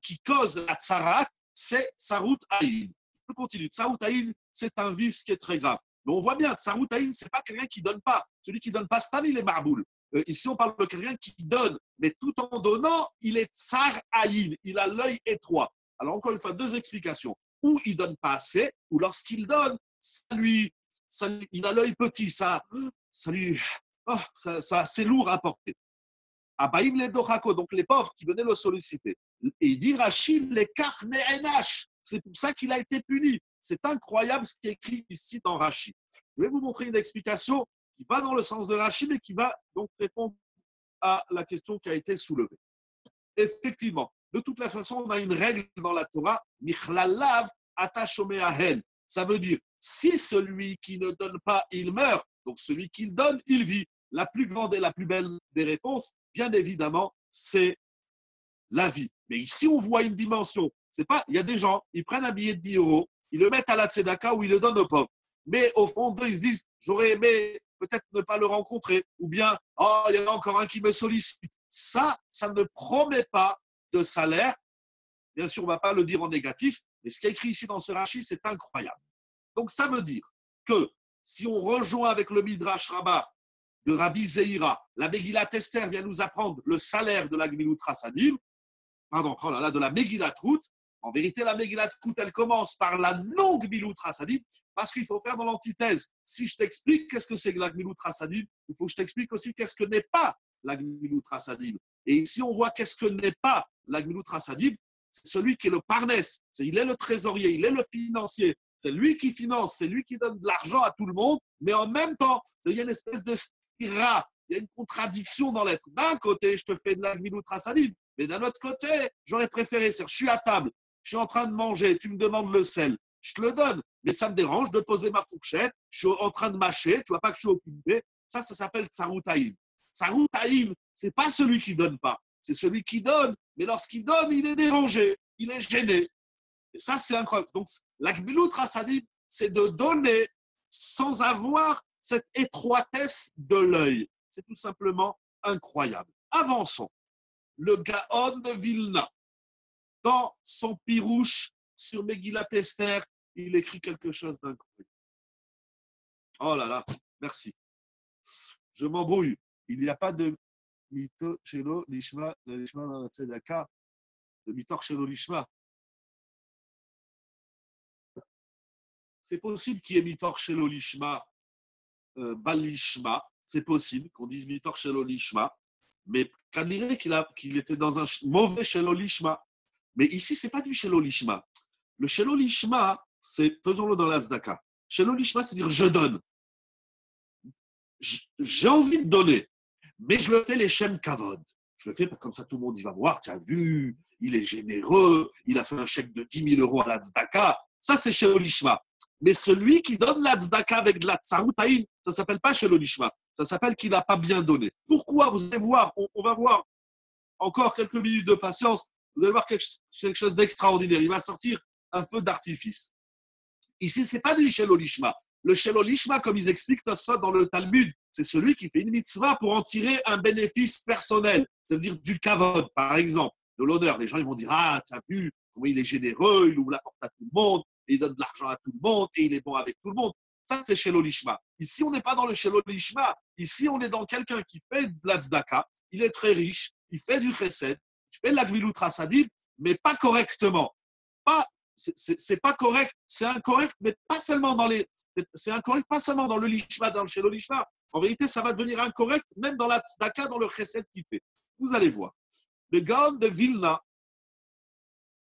qui cause la tsarat, c'est Tsarut Aïn. Je continue. Tsarut Aïn, c'est un vice qui est très grave. Mais on voit bien, Tsarut Aïn, ce n'est pas quelqu'un qui ne donne pas. Celui qui ne donne pas, c'est il est marboul. Ici, on parle de quelqu'un qui donne, mais tout en donnant, il est Tsar Aïn. Il a l'œil étroit. Alors, encore une fois, deux explications. Ou il ne donne pas assez, ou lorsqu'il donne, il a l'œil petit, c'est lourd à porter. Abaïm les dochako, donc les pauvres qui venaient le solliciter. Et il dit Rachid les karne'enash. C'est pour ça qu'il a été puni. C'est incroyable ce qui est écrit ici dans Rachid. Je vais vous montrer une explication qui va dans le sens de Rachid, mais qui va donc répondre à la question qui a été soulevée. Effectivement, de toute la façon, on a une règle dans la Torah, Michlalav atashome ahen. Ça veut dire, si celui qui ne donne pas, il meurt, donc celui qui le donne, il vit. La plus grande et la plus belle des réponses, bien évidemment, c'est la vie. Mais ici, on voit une dimension. C'est pas, il y a des gens, ils prennent un billet de 10 €, ils le mettent à la tzedaka ou ils le donnent aux pauvres. Mais au fond d'eux, ils se disent, j'aurais aimé peut-être ne pas le rencontrer. Ou bien, oh, il y en a encore un qui me sollicite. Ça ne promet pas de salaire. Bien sûr, on ne va pas le dire en négatif, mais ce qui est écrit ici dans ce rachis, c'est incroyable. Donc, ça veut dire que si on rejoint avec le Midrash Rabbah de Rabbi Zeira, la Megillat Esther vient nous apprendre le salaire de la Gmilut Chassadim, pardon, oh là là, de la Megillat Ruth. En vérité, la Megillat Ruth, elle commence par la non-Gmilut Chassadim, parce qu'il faut faire dans l'antithèse. Si je t'explique qu'est-ce que c'est que la Gmilut Chassadim, il faut que je t'explique aussi qu'est-ce que n'est pas la Gmilut Chassadim. Et ici, on voit qu'est-ce que n'est pas la Gmilut Chassadim, c'est celui qui est le parnès, il est le trésorier, il est le financier, c'est lui qui finance, c'est lui qui donne de l'argent à tout le monde, mais en même temps, il y a une espèce de stira, il y a une contradiction dans l'être. D'un côté, je te fais de la Gmilut Chassadim, mais d'un autre côté, j'aurais préféré, je suis à table, je suis en train de manger, tu me demandes le sel, je te le donne, mais ça me dérange de poser ma fourchette, je suis en train de mâcher, tu vois pas que je suis occupé, ça s'appelle Tsaroutaïm. Tsaroutaïm, c'est pas celui qui donne pas, c'est celui qui donne, mais lorsqu'il donne, il est dérangé, il est gêné. Et ça, c'est incroyable. Donc, la Gmilut Chassadim, c'est de donner sans avoir cette étroitesse de l'œil. C'est tout simplement incroyable. Avançons. Le Gaon de Vilna, dans son pirouche sur Megillat Esther, il écrit quelque chose d'incroyable. Oh là là, merci. Je m'embrouille. Il n'y a pas de mito shelo lishma dans la tzedaka, de mitor shelo lishma. C'est possible qu'il y ait mitor shelo lishma, balishma. C'est possible qu'on dise mitor shelo lishma, mais qu'on dirait qu'il était dans un mauvais shelo lishma. Mais ici, ce n'est pas du shelo lishma. Le shelo lishma, c'est, faisons-le dans la tzedaka. Shelo lishma, c'est dire je donne. J'ai envie de donner, mais je le fais les shem kavod. Je le fais comme ça, tout le monde y va voir. Tu as vu, il est généreux, il a fait un chèque de 10 000 € à la tzedaka. Ça, c'est shelo lishma. Mais celui qui donne la tzedaka avec de la tsaroutaïm, ça ne s'appelle pas shelo lishma. Ça s'appelle qu'il n'a pas bien donné. Pourquoi? Vous allez voir, on va voir encore quelques minutes de patience. Vous allez voir quelque chose d'extraordinaire. Il va sortir un feu d'artifice. Ici, ce n'est pas du shelo lishma. Le shelo lishma, comme ils expliquent ça dans le Talmud, c'est celui qui fait une mitzvah pour en tirer un bénéfice personnel. Ça veut dire du kavod, par exemple, de l'honneur. Les gens ils vont dire, ah, tu as vu comment il est généreux, il ouvre la porte à tout le monde, il donne de l'argent à tout le monde et il est bon avec tout le monde. Ça, c'est shelo lishma. Ici, on n'est pas dans le shelo lishma. Ici, on est dans quelqu'un qui fait de la tzedaka. Il est très riche, il fait du chesed, il fait de la gmilut chassadim, mais pas correctement. C'est pas correct, c'est incorrect, mais pas seulement dans les. C'est incorrect, pas seulement dans le lishma, dans le shelo lishma. En vérité, ça va devenir incorrect, même dans la tzedaka, dans le chesed qu'il fait. Vous allez voir. Le Gaon de Vilna,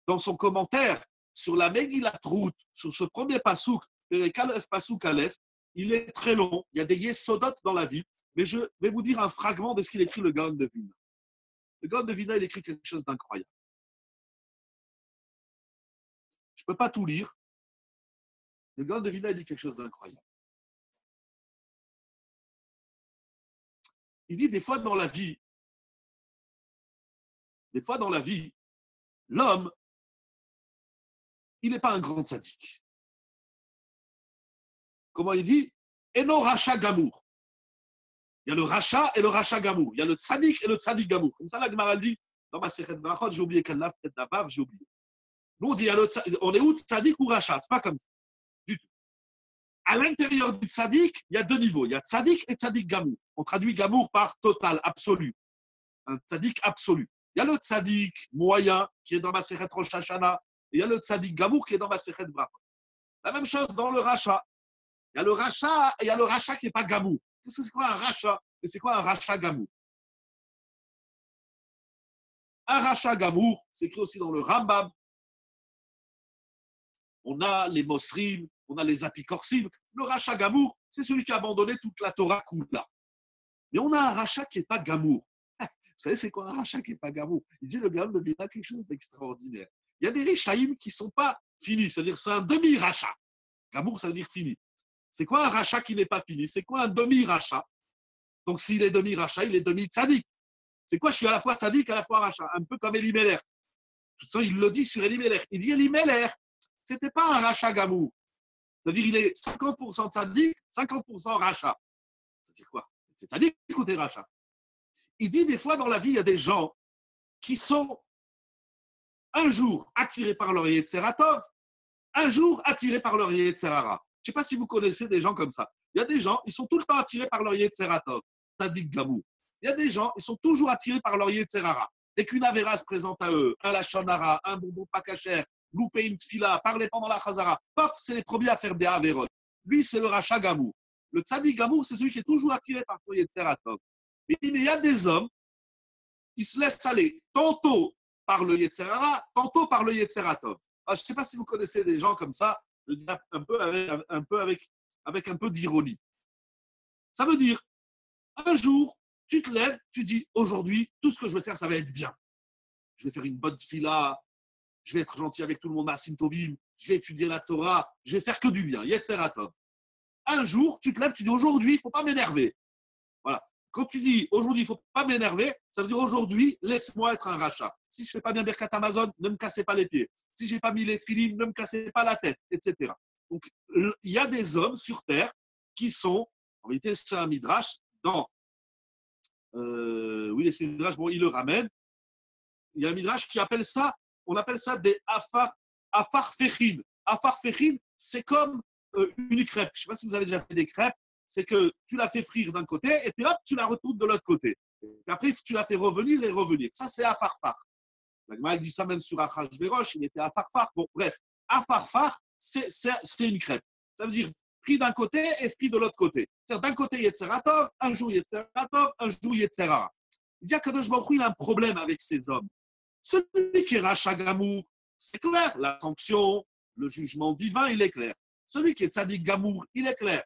dans son commentaire sur la Megillat Ruth, sur ce premier pasouk, pasouk Aleph, il est très long. Il y a des yesodot dans la vie, mais je vais vous dire un fragment de ce qu'il écrit le Gaon de Vilna. Le Gaon de Vilna, il écrit quelque chose d'incroyable. Je ne peux pas tout lire. Le Gaon de Vilna, il dit quelque chose d'incroyable. Il dit des fois dans la vie, l'homme, il n'est pas un grand tzaddik. Comment il dit? Eno racha gamour. Il y a le racha et le racha gamour. Il y a le tzaddik et le tzaddik gamour. Comme ça, la Gemara dit, dans ma Sechet Brachot, j'ai oublié quelle lave, peut-être d'abab, j'ai oublié. Nous, on dit, on est où tzaddik ou racha? C'est pas comme ça. Du tout. À l'intérieur du tzaddik, il y a deux niveaux. Il y a tzaddik et tzaddik gamour. On traduit gamour par total, absolu. Un tzaddik absolu. Il y a le tzaddik moyen qui est dans ma Sechet Rosh Hashanah. Et il y a le tzaddik gamour qui est dans ma Sechet Brachot. La même chose dans le racha. Il y a le racha et il y a le racha qui n'est pas gamour. Qu'est-ce que c'est quoi un racha et c'est quoi un racha gamour? Un racha gamour, c'est écrit aussi dans le Rambam. On a les Mosrim, on a les Apikorsim. Le racha gamour, c'est celui qui a abandonné toute la Torah Kula. Mais on a un racha qui n'est pas gamour. Vous savez, c'est quoi un racha qui n'est pas gamour? Il dit le Gaon de Vilna quelque chose d'extraordinaire. Il y a des richaïm qui ne sont pas finis, c'est-à-dire c'est un demi-racha. Gamour, ça veut dire fini. C'est quoi un rachat qui n'est pas fini? C'est quoi un demi-rachat? Donc, s'il est demi-rachat, il est demi-tzadik. C'est quoi? Je suis à la fois tzadik, à la fois rachat. Un peu comme Elimelech. De toute façon, il le dit sur Elimelech. Il dit Elimelech, ce n'était pas un rachat gamour. C'est-à-dire, il est 50% tzadik, 50% rachat. C'est-à-dire quoi? C'est tzadik ou t'es rachat? Il dit des fois dans la vie, il y a des gens qui sont un jour attirés par leur Yetzer Tov, un jour attirés par leur Yetzer Hara. Je ne sais pas si vous connaissez des gens comme ça. Il y a des gens, ils sont tout le temps attirés par leur Yetzeratov, Tzadik Gamou. Il y a des gens, ils sont toujours attirés par leur Yetzerara. Dès qu'une Avera se présente à eux, un Lachonara, un bonbon pas cachère, louper une tfila, parler pendant la Chazara, paf, c'est les premiers à faire des Averot. Lui, c'est le Racha Gamou. Le Tzadik Gamou, c'est celui qui est toujours attiré par son Yetzeratov. Mais il y a des hommes, ils se laissent aller tantôt par le Yetzerara, tantôt par le Yetzeratov. Je ne sais pas si vous connaissez des gens comme ça, je dis avec un peu d'ironie. Ça veut dire, un jour, tu te lèves, tu dis, aujourd'hui, tout ce que je vais faire, ça va être bien. Je vais faire une bonne fila, je vais être gentil avec tout le monde, Masim Tovim, je vais étudier la Torah, je vais faire que du bien, Yetzeratov. Un jour, tu te lèves, tu dis, aujourd'hui, il ne faut pas m'énerver. Voilà. Quand tu dis, aujourd'hui, il ne faut pas m'énerver, ça veut dire, aujourd'hui, laisse-moi être un rachat. Si je ne fais pas bien Birkat Amazon, ne me cassez pas les pieds. Si je n'ai pas mis les tefilines, ne me cassez pas la tête, etc. Donc, il y a des hommes sur Terre qui sont, en réalité, c'est un midrash dans oui, les midrash, bon, il le ramène. Il y a un midrash qui appelle ça, on appelle ça des afar fechin. Afar fechin, c'est comme une crêpe. Je ne sais pas si vous avez déjà fait des crêpes. C'est que tu la fais frire d'un côté et puis hop, tu la retournes de l'autre côté. Et après, tu la fais revenir et revenir. Ça, c'est afarfar. La Gemara dit ça même sur Achashverosh, il était afarfar. Bon, bref, afarfar, c'est une crêpe. Ça veut dire pris d'un côté et pris de l'autre côté. C'est-à-dire d'un côté Yetzeratov, un jour Yetzeratov, un jour Yetzerara. Il dit qu'Akadosh Baruch Hu, il a un problème avec ces hommes. Celui qui est Racha Gamour, c'est clair, la sanction, le jugement divin, il est clair. Celui qui est Tzadik Gamour, il est clair.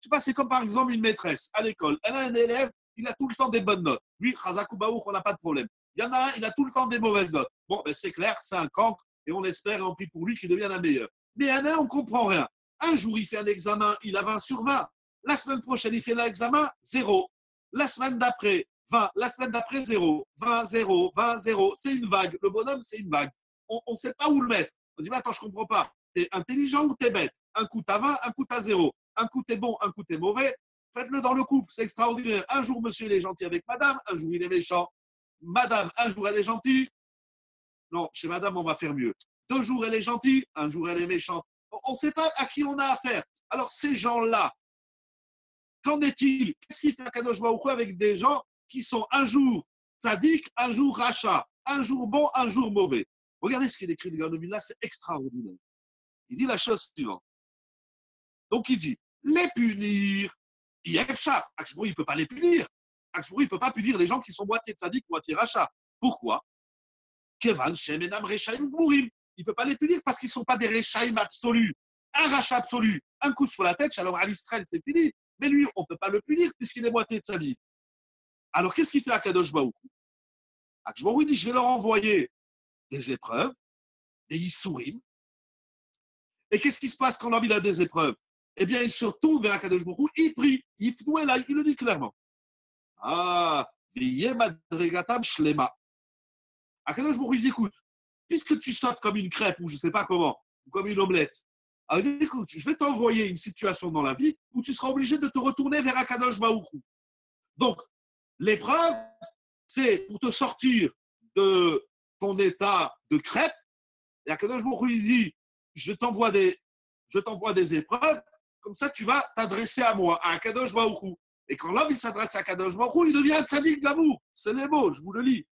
Je sais pas, c'est comme par exemple une maîtresse à l'école. Elle a un élève, il a tout le temps des bonnes notes. Lui, Chazakou Baouk, on n'a pas de problème. Il y en a un, il a tout le temps des mauvaises notes. Bon, ben c'est clair, c'est un cancre et on espère et on prie pour lui qu'il devienne un meilleur. Mais il y en a un, on ne comprend rien. Un jour, il fait un examen, il a 20 sur 20. La semaine prochaine, il fait l'examen, 0. La semaine d'après, 20. La semaine d'après, 0. 20, 0, 20, 0. C'est une vague. Le bonhomme, c'est une vague. On ne sait pas où le mettre. On dit, mais attends, je ne comprends pas. T'es intelligent ou t'es bête? Un coup, t'as 20, un coup, t'as 0. Un coup, t'es bon, un coup, t'es mauvais. Faites-le dans le couple, c'est extraordinaire. Un jour, monsieur, il est gentil avec madame, un jour, il est méchant. Madame, un jour, elle est gentille. Non, chez madame, on va faire mieux. 2 jours, elle est gentille, un jour, elle est méchante. On ne sait pas à qui on a affaire. Alors, ces gens-là, qu'en est-il? Qu'est-ce qu'il fait à Kadosh Baruch Hu avec des gens qui sont un jour tzaddik, un jour rachat, un jour bon, un jour mauvais? Regardez ce qu'il écrit, le gars de Mila, c'est extraordinaire. Il dit la chose suivante. Donc, il dit, les punir, il y a Efchar. Akshbour, il ne peut pas les punir. Akshbour, il ne peut pas punir les gens qui sont moitié tzaddik, moitié rachat. Pourquoi? Kevan, Shemenam, Rechaim, Gourim. Il ne peut pas les punir parce qu'ils ne sont pas des Rechaim absolus. Un rachat absolu, un coup sur la tête, alors à l'Israël, c'est fini. Mais lui, on ne peut pas le punir puisqu'il est moitié tzaddik. Alors, qu'est-ce qu'il fait à Kadosh Baruch Hu? Akshbour, il dit, je vais leur envoyer des épreuves, des Yissourim. Et qu'est-ce qui se passe quand l'homme il a des épreuves? Eh bien, il se retourne vers Akadosh Baruch Hu, il prie, il le dit clairement. Ah, madregatam shlema. Akadosh Baruch Hu, il dit, écoute, puisque tu sautes comme une crêpe, ou je ne sais pas comment, ou comme une omelette, alors écoute, je vais t'envoyer une situation dans la vie où tu seras obligé de te retourner vers Akadosh Baruch Hu. Donc, l'épreuve, c'est pour te sortir de ton état de crêpe. Et Akadosh Baruch Hu, il dit, je t'envoie des épreuves, comme ça tu vas t'adresser à moi, à Akadosh Baruch Hu. Et quand l'homme il s'adresse à Akadosh Baruch Hu, il devient tzaddik gamour. C'est les mots, je vous le lis.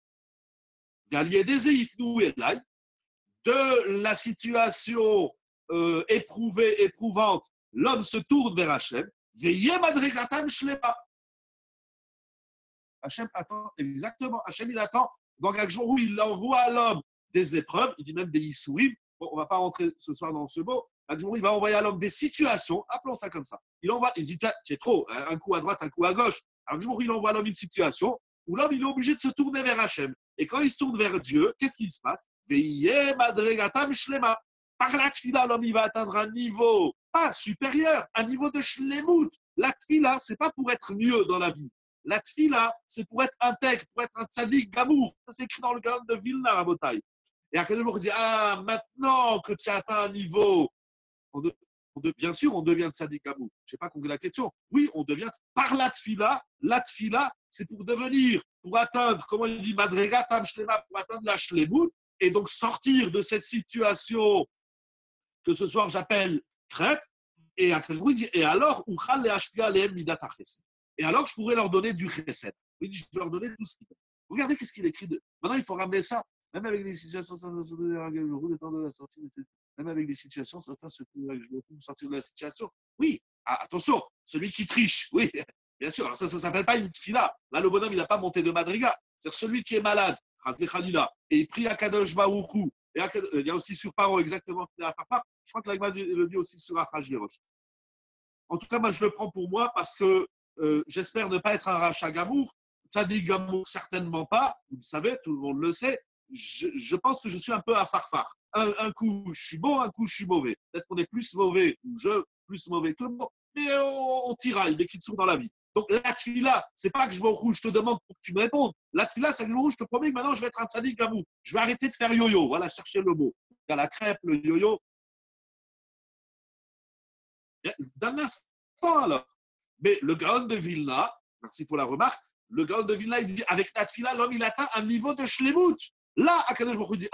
De la situation éprouvante, l'homme se tourne vers Hachem. Veillez madrigatam shlema. Hachem attend, exactement. Hachem il attend. Donc, un jour où il envoie à l'homme des épreuves, il dit même des yissourim. Bon, on ne va pas rentrer ce soir dans ce mot. Un jour, il va envoyer à l'homme des situations, appelons ça comme ça. Il dit, c'est trop, un coup à droite, un coup à gauche. Un jour, il envoie à l'homme une situation où l'homme, il est obligé de se tourner vers Hachem. Et quand il se tourne vers Dieu, qu'est-ce qui se passe? Veillez madregatam shlema. Par la tfila, l'homme, il va atteindre un niveau, pas supérieur, un niveau de shlemut. La tfila, c'est pas pour être mieux dans la vie. La tfila, c'est pour être intègre, pour être un tzaddik gamour. Ça, c'est écrit dans le Gaon de Vilna, Rabotai. Et Akadosh Baruch Hu dit, ah, maintenant que tu as atteint un niveau, bien sûr, on devient tzaddik gamour. Je ne sais pas compris la question. Oui, on devient par la tfila. La tfila, c'est pour devenir, pour atteindre, comment il dit, madregatam shlema, pour atteindre la shlemut, et donc sortir de cette situation que ce soir j'appelle crêpe, Et Akadosh Baruch Hu dit, et alors, Uchal le'ashpia alehem midat hachesed. Et alors, je pourrais leur donner du chesed. Il dit, je vais leur donner tout ce qu'ils veulent. Regardez qu'est-ce qu'il écrit. Maintenant, il faut ramener ça, même avec des situations, le temps de la sortie, même avec des situations, certains se trouvent avec le pour sortir de la situation. Oui, attention, celui qui triche, oui, bien sûr. Alors ça ne s'appelle pas une tfila. Là, le bonhomme, il n'a pas monté de madriga. C'est-à-dire celui qui est malade, Khalila, et il prie à Kadosh Baruch Hu. Et il y a aussi sur Paro exactement. Je crois que l'Agma le dit aussi sur Achashverosh. En tout cas, moi, je le prends pour moi parce que j'espère ne pas être un rachat gamour. Tzadik gamour, certainement pas. Vous le savez, tout le monde le sait. Je pense que je suis un peu à farfar. Un coup, je suis bon, un coup, je suis mauvais. Peut-être qu'on est plus mauvais, ou je plus mauvais que le monde, mais on tiraille des qui sont dans la vie. Donc, la tfila, c'est pas que je te demande pour que tu me répondes. La tfila, c'est que je te promets que maintenant, je vais être un tzadik gamour. Je vais arrêter de faire yo-yo. Voilà, chercher le mot. Il y a la crêpe, le yo-yo. D'un instant, alors. Mais le Gaon de Vilna, merci pour la remarque, le Gaon de Vilna, il dit, avec la tfila, l'homme, il atteint un niveau de shlemut. Là, Akadosh Baruch Hu dit,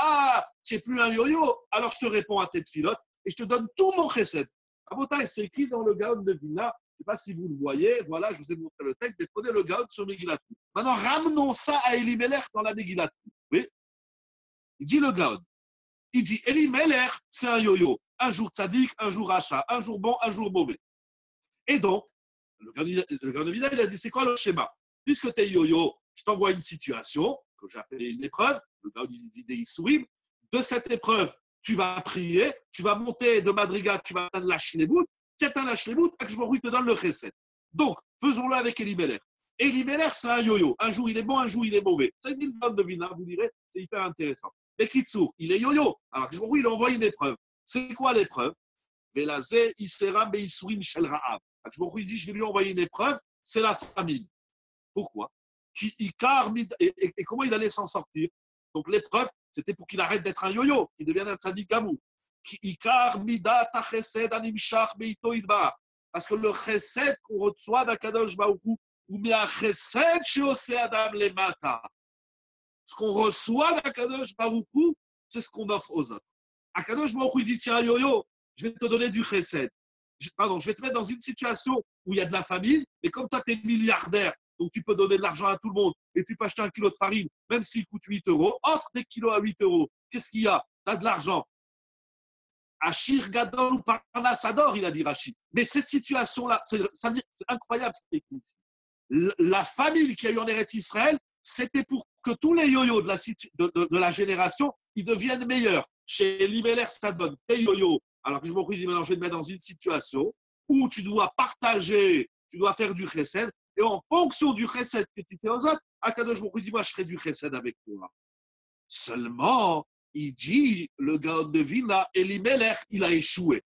tu n'es plus un yo-yo, alors je te réponds à tes tfilotes et je te donne tout mon chesed. Rabotai, c'est écrit dans le Gaon de Vilna, je ne sais pas si vous le voyez, voilà, je vous ai montré le texte, mais prenez le Gaon sur Megillat. Maintenant, ramenons ça à Elimelech dans la Megillat. Oui, il dit le Gaon. Il dit, Elimelech, c'est un yo-yo. Un jour tzaddik, un jour rachat, un jour bon, un jour mauvais. Et donc, le Gaon de Vilna, il a dit, c'est quoi le schéma? Puisque tu es yo-yo, je t'envoie une situation que j'ai appelée une épreuve, le Gaon dit des Issourim. De cette épreuve, tu vas prier, tu vas monter de madriga, tu vas atteindre la shlemut. Tu atteins la shlemut, Akadosh Baruch Hu te donne le chesed. Donc, faisons-le avec Elimelech. Elimelech, c'est un yo-yo. Un jour, il est bon, un jour, il est mauvais. Ça dit le Gaon de Vilna, vous direz, c'est hyper intéressant. Mais Kitsour, il est yo-yo. Alors, Akadosh Baruch Hu, il envoie une épreuve. C'est quoi l'épreuve? Velazé, Isera, Beisurim, Shel Ra'av. Akadosh Baruch Hu, il dit, je vais lui envoyer une épreuve, c'est la famine. Pourquoi? Et comment il allait s'en sortir? Donc l'épreuve, c'était pour qu'il arrête d'être un yo-yo, qu'il devienne un tzadik gamou. Parce que le chesed qu'on reçoit d'Akadosh Baruch Hu, ou bien chesed chez Adam lemata. Ce qu'on reçoit d'Akadosh Baruch Hu, c'est ce qu'on offre aux autres. Akadosh Baruch Hu, il dit, tiens, yo-yo, je vais te donner du chesed. Je vais te mettre dans une situation où il y a de la famine, et comme toi, tu es milliardaire, donc tu peux donner de l'argent à tout le monde, et tu peux acheter un kilo de farine, même s'il coûte 8 euros, offre des kilos à 8 euros. Qu'est-ce qu'il y a? Tu as de l'argent. Achir Gadol ou Parnassador, il a dit Rachid. Mais cette situation-là, c'est incroyable ce qui est écrit ici. La famille qui a eu en Eretz Israël, c'était pour que tous les yo-yo de la génération, ils deviennent meilleurs. Chez Elimelech, ça donne des yo-yo. Alors que je me dis, maintenant, je vais te mettre dans une situation où tu dois partager, tu dois faire du chesed, et en fonction du chesed que tu fais aux autres, Akadosh Baruch Hu dit, moi, je ferai du chesed avec toi. Seulement, il dit, le Gaon de Vilna, Elimelech, il a échoué.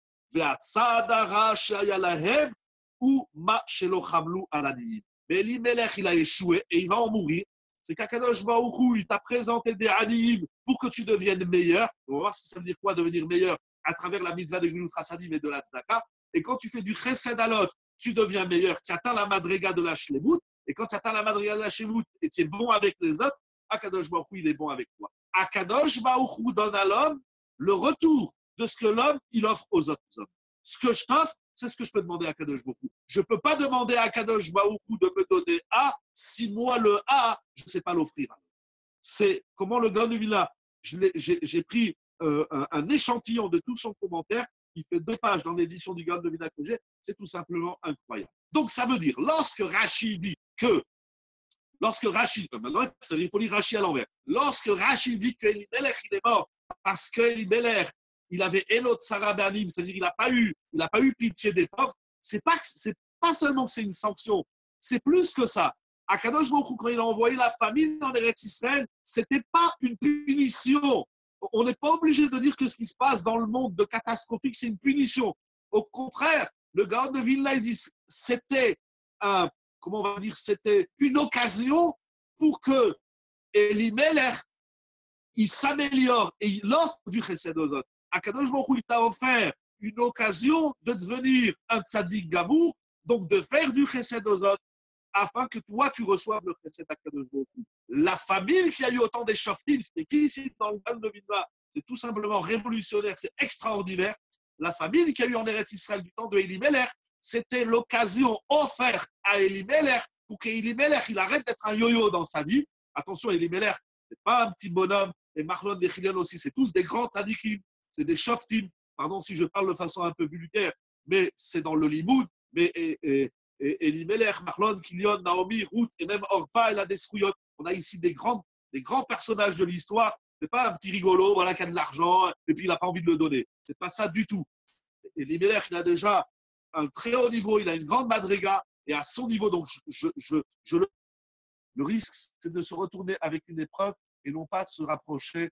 Ou ma shelo chamlu alani. Mais Elimelech, il a échoué et il va en mourir. C'est qu'Akadosh Baruch Hu, il t'a présenté des aniyim pour que tu deviennes meilleur. On va voir si ça veut dire quoi devenir meilleur à travers la mitzvah de Gmilut Chassadim et de la tzedaka. Et quand tu fais du chesed à l'autre, tu deviens meilleur. Tu atteins la madriga de la shlemut. Et quand tu atteins la madriga de la shlemut et tu es bon avec les autres, Akadosh Baruch Hu, il est bon avec toi. Akadosh Baruch Hu donne à l'homme le retour de ce que l'homme, il offre aux autres hommes. Ce que je t'offre, c'est ce que je peux demander à Akadosh Baruch Hu. Je ne peux pas demander à Akadosh Baruch Hu de me donner A si moi, le A, je ne sais pas l'offrir. C'est comment le Gaon de Vilna, j'ai pris un échantillon de tout son commentaire. Il fait 2 pages dans l'édition du Gaon de Vilna que j'ai. C'est tout simplement incroyable. Donc, ça veut dire, lorsque Rachid dit que maintenant, il faut lire Rachid à l'envers. Lorsque Rachid dit que Elimelech, il est mort parce qu'Elimelech, il avait Elot Sarabanim, c'est-à-dire qu'il n'a pas eu pitié des pauvres, c'est pas seulement que c'est une sanction, c'est plus que ça. Akadosh Baruch Hu, quand il a envoyé la famine en Eretz Israël, c'était pas une punition. On n'est pas obligé de dire que ce qui se passe dans le monde de catastrophique, c'est une punition. Au contraire, le Gaon de Vilna, il dit c'était comment on va dire, c'était une occasion pour que Elimelech, il s'améliore et il offre du chesed aux autres. Akadosh Baruch Hu, il t'a offert une occasion de devenir un tzaddik gamour, donc de faire du chesed aux autres, afin que toi, tu reçoives le chesed d'Akadosh Baruch Hu. La famille qui a eu autant d'échoftim, c'est écrit ici dans le Gaon de Vilna, c'est tout simplement révolutionnaire, c'est extraordinaire. la famine qu'il y a eu en Eretz Israël du temps de Elimelech, c'était l'occasion offerte à Elimelech pour qu'Elimelech il arrête d'être un yo-yo dans sa vie. Attention, Elimelech, c'est pas un petit bonhomme, et Marlon et Chilion aussi, c'est tous des grands tzadikim, c'est des shoftim. Pardon si je parle de façon un peu vulgaire, mais c'est dans le limoud. Mais Elimelech, Marlon, Chilion, Naomi, Ruth et même Orpa et la Desrouyot. On a ici des grands personnages de l'histoire. C'est pas un petit rigolo, voilà, qui a de l'argent et puis il n'a pas envie de le donner. C'est pas ça du tout. Elimelech, il a déjà un très haut niveau, il a une grande madriga et à son niveau, donc le risque, c'est de se retourner avec une épreuve et non pas de se rapprocher.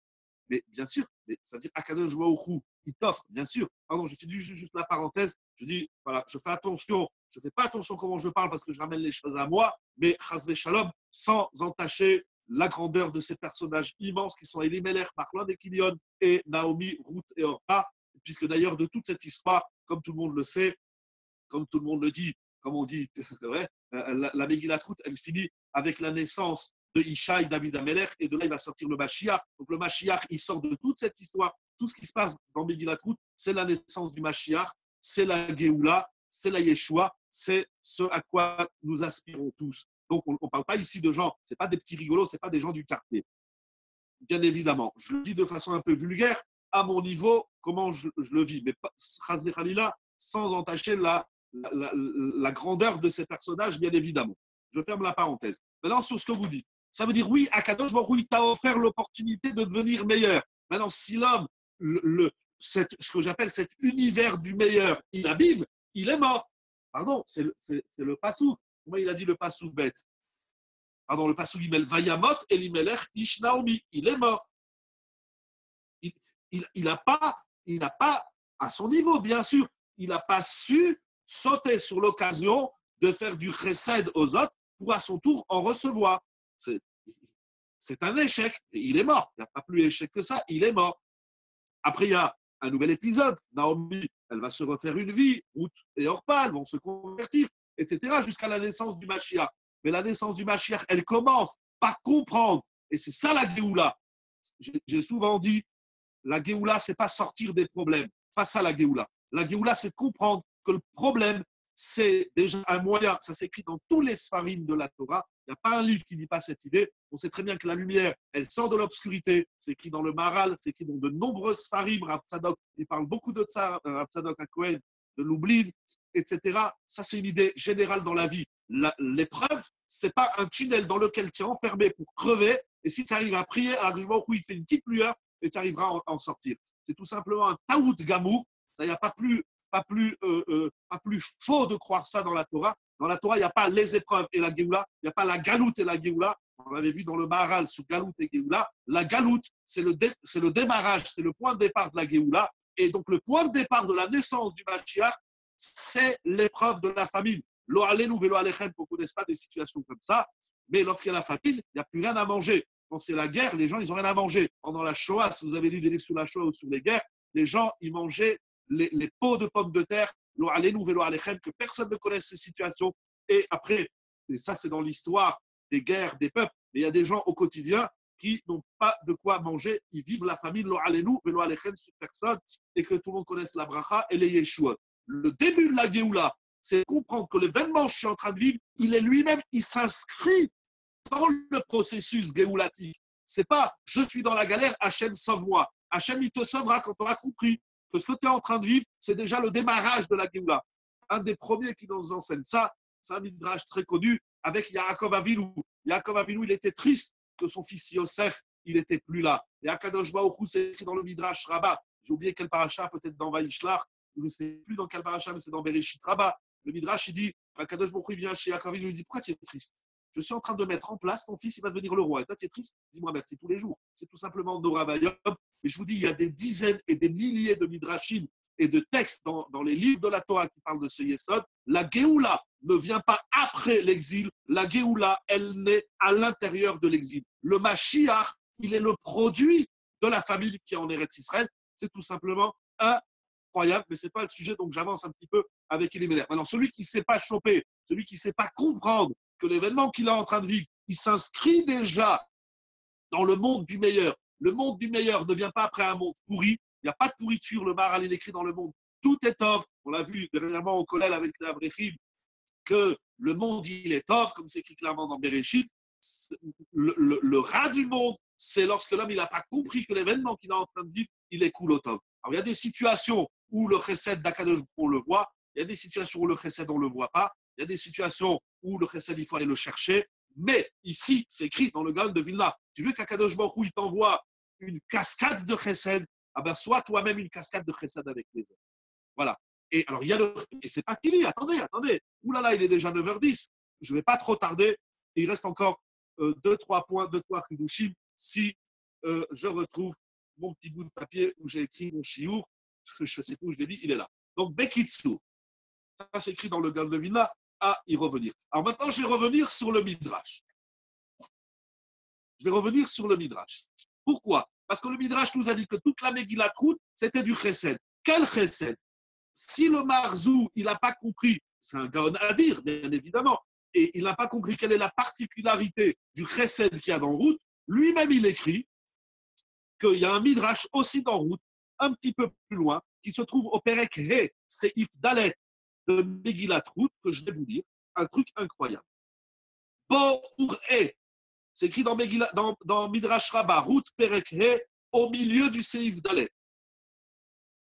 Mais bien sûr, c'est-à-dire Akadosh Baruch Hu, il t'offre, bien sûr. Pardon, je finis juste la parenthèse. Je dis, voilà, je fais attention, je ne fais pas attention comment je parle parce que je ramène les choses à moi, mais Chas Shalom, sans entacher la grandeur de ces personnages immenses qui sont Elimelech, Marlon et Kilion et Naomi, Ruth et Orpa, puisque d'ailleurs de toute cette histoire, comme tout le monde le sait, comme tout le monde le dit, comme on dit, ouais, la Megillat Ruth, elle finit avec la naissance de Ishaï, David Amelech, et de là, il va sortir le Mashiach. Donc le Mashiach, il sort de toute cette histoire. Tout ce qui se passe dans Megillat Ruth, c'est la naissance du Mashiach, c'est la Géoula, c'est la Yeshua, c'est ce à quoi nous aspirons tous. Donc on ne parle pas ici de gens, ce n'est pas des petits rigolos, ce n'est pas des gens du quartier. Bien évidemment, je le dis de façon un peu vulgaire, à mon niveau, comment je le vis, mais sans entacher la grandeur de ces personnages, bien évidemment. Je ferme la parenthèse. Maintenant, sur ce que vous dites, ça veut dire oui, Akadosh Baruch Hu, il t'a offert l'opportunité de devenir meilleur. Maintenant, si l'homme, ce que j'appelle cet univers du meilleur, il abîme, il est mort. Pardon, c'est le passou. Comment il a dit le passou bête? Pardon, le passou Gimel, Vayamot Elimelech Ish Naomi, il est mort. Il n'a pas, à son niveau, bien sûr, il n'a pas su sauter sur l'occasion de faire du chesed aux autres pour à son tour en recevoir. C'est un échec. Et il est mort. Il n'y a pas plus échec que ça. Il est mort. Après, il y a un nouvel épisode. Naomi, elle va se refaire une vie. Ruth et Orpa, elles vont se convertir, etc. jusqu'à la naissance du Mashiach. Mais la naissance du Mashiach, elle commence par comprendre. Et c'est ça la Géoula. J'ai souvent dit, la Géoula, ce n'est pas sortir des problèmes. Pas ça la Géoula. La Géoula, c'est de comprendre que le problème, c'est déjà un moyen. Ça s'écrit dans tous les sfarim de la Torah. Il n'y a pas un livre qui ne dit pas cette idée. On sait très bien que la lumière, elle sort de l'obscurité. C'est écrit dans le Maral, c'est écrit dans de nombreux sfarim. Rav Tzadok, il parle beaucoup de ça, Rav Tzadok à Cohen, de Lublin, etc. Ça, c'est une idée générale dans la vie. L'épreuve, ce n'est pas un tunnel dans lequel tu es enfermé pour crever. Et si tu arrives à prier, à la où il te fait une petite lueur, et tu arriveras à en sortir. C'est tout simplement un taout gamour. Il n'y a pas plus faux de croire ça dans la Torah. Dans la Torah, il n'y a pas les épreuves et la Géoula. Il n'y a pas la galoute et la Géoula. On l'avait vu dans le Maharal sous galoute et Géoula. La galoute, c'est le démarrage, c'est le point de départ de la Géoula. Et donc, le point de départ de la naissance du Mashiach, c'est l'épreuve de la famine. Lo alenu velo alechem, qu'on ne connaisse pas des situations comme ça. Mais lorsqu'il y a la famine, il n'y a plus rien à manger. Quand c'est la guerre, les gens, ils n'ont rien à manger. Pendant la Shoah, si vous avez lu des livres sur la Shoah ou sur les guerres, les gens, ils mangeaient les pots de pommes de terre, que personne ne connaisse ces situations. Et après, et ça c'est dans l'histoire des guerres, des peuples, mais il y a des gens au quotidien qui n'ont pas de quoi manger, ils vivent la famine, sur personne, et que tout le monde connaisse la bracha et les yeshua. Le début de la Géoula, c'est comprendre que l'événement que je suis en train de vivre, il est lui-même, il s'inscrit dans le processus géoulatique. C'est pas je suis dans la galère, Hachem sauve-moi. Hachem, il te sauvera quand tu auras compris que ce que tu es en train de vivre, c'est déjà le démarrage de la Géoula. Un des premiers qui nous enseigne ça, c'est un midrash très connu avec Yaakov Avinu. Yaakov Avinu, il était triste que son fils Yosef, il n'était plus là. Et Akadosh Baruch Hu, c'est écrit dans le midrash Rabbah. J'ai oublié quel paracha, peut-être dans Vaïshlach, je ne sais plus dans quel paracha, mais c'est dans Bereshit Rabbah. Le midrash, il dit, Akadosh Baruch Hu, il vient chez Yaakov Avinu, il lui dit, pourquoi tu es triste? Je suis en train de mettre en place, ton fils, il va devenir le roi. Et toi, tu es triste? Dis-moi merci tous les jours. C'est tout simplement Nora Bayom. Et je vous dis, il y a des dizaines et des milliers de midrashim et de textes dans les livres de la Torah qui parlent de ce Yesod. La Géoula ne vient pas après l'exil. La Géoula, elle naît à l'intérieur de l'exil. Le Mashiach, il est le produit de la famille qui est en Eretz Israël. C'est tout simplement incroyable, mais ce n'est pas le sujet, donc j'avance un petit peu avec Elimelech. Maintenant, celui qui ne sait pas choper, celui qui ne sait pas comprendre que l'événement qu'il est en train de vivre, il s'inscrit déjà dans le monde du meilleur. Le monde du meilleur ne vient pas après un monde pourri. Il n'y a pas de pourriture. Le Maharal, il écrit dans le monde tout est tov. On l'a vu dernièrement au collège avec l'Abrechim, que le monde, il est tov, comme c'est écrit clairement dans Bereshit. Le ras du monde, c'est lorsque l'homme, il n'a pas compris que l'événement qu'il est en train de vivre, il est cool au tov. Alors, il y a des situations où le chesed d'Akadosh, on le voit. Il y a des situations où le chesed, on ne le voit pas. Il y a des situations où le chesed, il faut aller le chercher. Mais ici, c'est écrit dans le Gaon de Vilna. Tu veux qu'Akadosh Baruch Hu, il t'envoie une cascade de chesed, ah ben, sois toi-même une cascade de chesed avec les autres. Voilà. Et alors, il y a le. Et c'est pas fini, attendez. Ouh là là, il est déjà 9h10. Je ne vais pas trop tarder. Il reste encore 2-3 points, 2-3 chidushim. Si je retrouve mon petit bout de papier où j'ai écrit mon chiour, je ne sais plus où je l'ai dit, il est là. Donc, Bekitsu. Ça, c'est écrit dans le Gaon de Vilna, à y revenir. Alors maintenant, je vais revenir sur le Midrash. Pourquoi? Parce que le Midrash nous a dit que toute la Megillat Ruth, c'était du chesed. Quel chesed? Si le Marzou, il n'a pas compris, c'est un Gaon à dire, bien évidemment, et il n'a pas compris quelle est la particularité du chesed qu'il y a dans Ruth, lui-même, il écrit qu'il y a un Midrash aussi dans Ruth, un petit peu plus loin, qui se trouve au Perek He, Seif Dalet de Megillat Ruth, que je vais vous dire, un truc incroyable. Bo Ur E, c'est écrit dans Midrash Rabbah, Ruth Perek He, au milieu du Seif Dalet.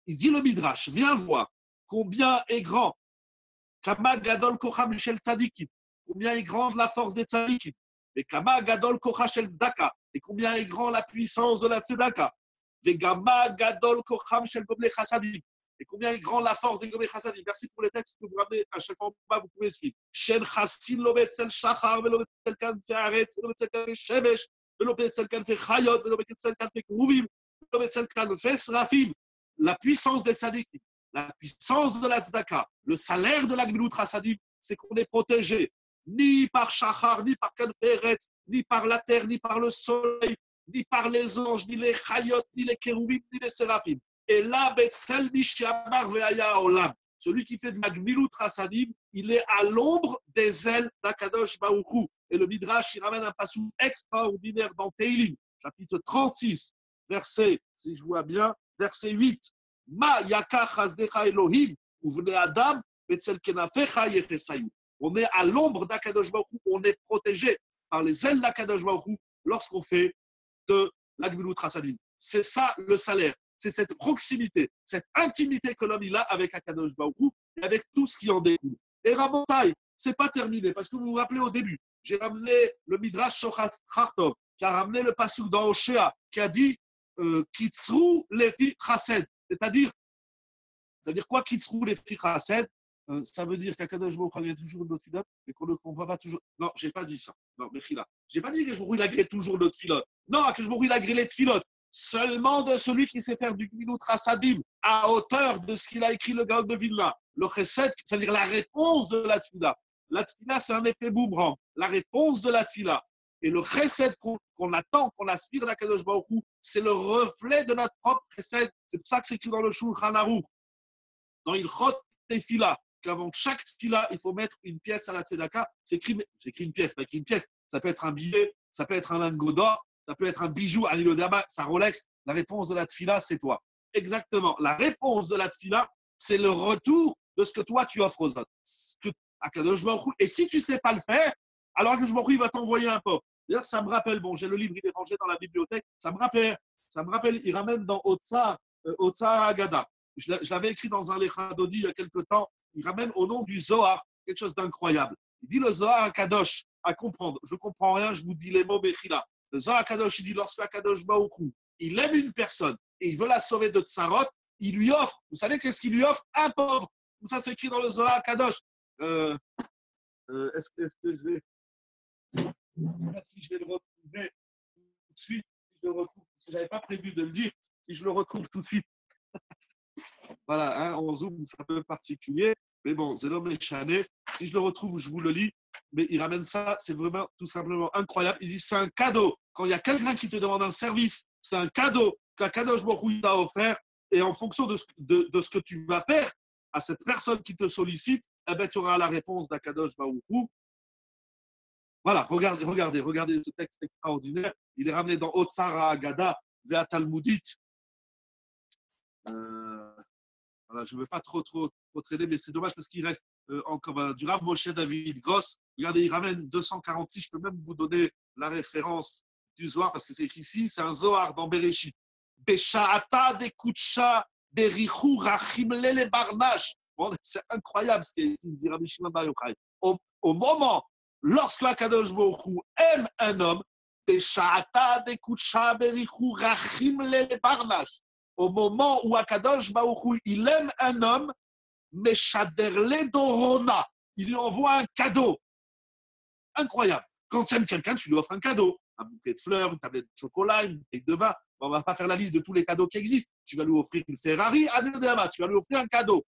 Il dit le Midrash, viens voir combien est grand, Kama Gadol Kocha Michel Tzadikim, combien est grande la force des Tzadikim, et Kama Gadol Kocha Shel Tzedaka, et combien est grand la puissance de la Tzedaka, et Gama Gadol Kocha Michel Goblé Chassadim, et combien est grand la force des Goblé Chassadim. Merci pour les textes que vous ramenez à chaque fois, vous pouvez suivre. Shen Chassim Lobetzel Shachar, Velobetzel Kanfe Aretz, Velobetzel Kanfe Shemesh, Velobetzel Kanfe Chayot, Velobetzel Kanfe Kruvim, Velobetzel Kanfe Srafim. La puissance des tzadikim, la puissance de la tzedaka, le salaire de la gmilut chassadim, c'est qu'on est protégé ni par Shachar, ni par Kanferet, ni par la terre, ni par le soleil, ni par les anges, ni les chayot, ni les kérouvim, ni les séraphim. Et là, Betzel Mishamar Veaya Olam, celui qui fait de la gmilut chassadim, il est à l'ombre des ailes d'Akadosh Baruch Hu. Et le Midrash, il ramène un passage extraordinaire dans Teilim, chapitre 36, verset, si je vois bien, verset 8. Ma yaka chazdecha Elohim, uvne Adam, betzel kenafecha yefesayu. On est à l'ombre d'Akadosh Baruch Hu, on est protégé par les ailes d'Akadosh Baruch Hu lorsqu'on fait de la gmilut chassadim. C'est ça le salaire, c'est cette proximité, cette intimité que l'homme il a avec Akadosh Baruch Hu et avec tout ce qui en découle. Et Rabotai, c'est pas terminé, parce que vous vous rappelez au début, j'ai ramené le Midrash Shochat Chartov, qui a ramené le pasuk dans Oshéa, qui a dit Kitzrou lefi chased, c'est-à-dire quoi Kitzrou lefi chased? Ça veut dire qu'Akadosh Baruch Hu a toujours notre filote et qu'on ne comprend pas toujours. Non, j'ai pas dit ça. Non, Mechila. J'ai pas dit que Baruch Hu a gré toujours notre filote. Non, que Baruch Hu a gré les filotes. Seulement de celui qui sait faire du Gmilut Chassadim à hauteur de ce qu'il a écrit le Gaon de Vilna. Le chesed, c'est-à-dire la réponse de la tfila. La tfila, c'est un effet boomerang. La réponse de la tfila. Et le chesed qu'on attend, qu'on aspire d'Akadosh Baruch Hu, c'est le reflet de notre propre chesed. C'est pour ça que c'est écrit dans le Shulchan Aruch, dans Ilchot Tefila, qu'avant chaque tefila, il faut mettre une pièce à la tzedaka. C'est écrit une pièce, pas écrit une pièce. Ça peut être un billet, ça peut être un lingot d'or, ça peut être un bijou, un Ilodama, sa Rolex. La réponse de la tefila, c'est toi. Exactement. La réponse de la tefila, c'est le retour de ce que toi, tu offres aux autres. Et si tu ne sais pas le faire, alors Akadosh Baruch Hu, il va t'envoyer un pauvre. D'ailleurs, ça me rappelle, bon, j'ai le livre, il est rangé dans la bibliothèque, ça me rappelle, il ramène dans Otsar Agada. Je l'avais écrit dans un Lechadodi il y a quelque temps, il ramène au nom du Zohar quelque chose d'incroyable. Il dit le Zohar Kadosh, à comprendre, je ne comprends rien, je vous dis les mots Bechila. Le Zohar Kadosh, il dit lorsque Akadosh Baruch Hu, il aime une personne et il veut la sauver de Tsarot, il lui offre, vous savez qu'est-ce qu'il lui offre? Un pauvre. Ça, c'est écrit dans le Zohar Kadosh. Est-ce que je vais. Si je vais le retrouver tout de suite, si je le retrouve, parce que je n'avais pas prévu de le dire, si je le retrouve tout de suite. Voilà, hein, en Zoom, c'est un peu particulier, mais bon, c'est l'homme échané. Si je le retrouve, je vous le lis, mais il ramène ça, c'est vraiment tout simplement incroyable. Il dit c'est un cadeau. Quand il y a quelqu'un qui te demande un service, c'est un cadeau qu'Akadosh Baruch Hu t'a offert, et en fonction de ce que tu vas faire à cette personne qui te sollicite, eh ben, tu auras la réponse d'Akadosh Baruch Hu. Voilà, regardez ce texte extraordinaire. Il est ramené dans Otsara Agada, Vea Talmudit. Voilà, je ne veux pas trop traîner, mais c'est dommage parce qu'il reste encore du Rav Moshe David Gross. Regardez, il ramène 246. Je peux même vous donner la référence du Zohar parce que c'est écrit ici. C'est un Zohar dans Bereshit. Besha'ata de Kutsha berichu rachim lele barnash. Bon, c'est incroyable ce qu'il dit Rabbi Shimon Bar Yochai. Au moment, lorsque Akadosh Baruch Hu aime un homme, Besha'ata de Kutsha berichu rachim lele barnash. Au moment où Akadosh Baruch Hu, il aime un homme, Meshaderle Dorona, il lui envoie un cadeau. Incroyable. Quand tu aimes quelqu'un, tu lui offres un cadeau. Un bouquet de fleurs, une tablette de chocolat, une bouteille de vin. On ne va pas faire la liste de tous les cadeaux qui existent. Tu vas lui offrir une Ferrari, tu vas lui offrir un cadeau.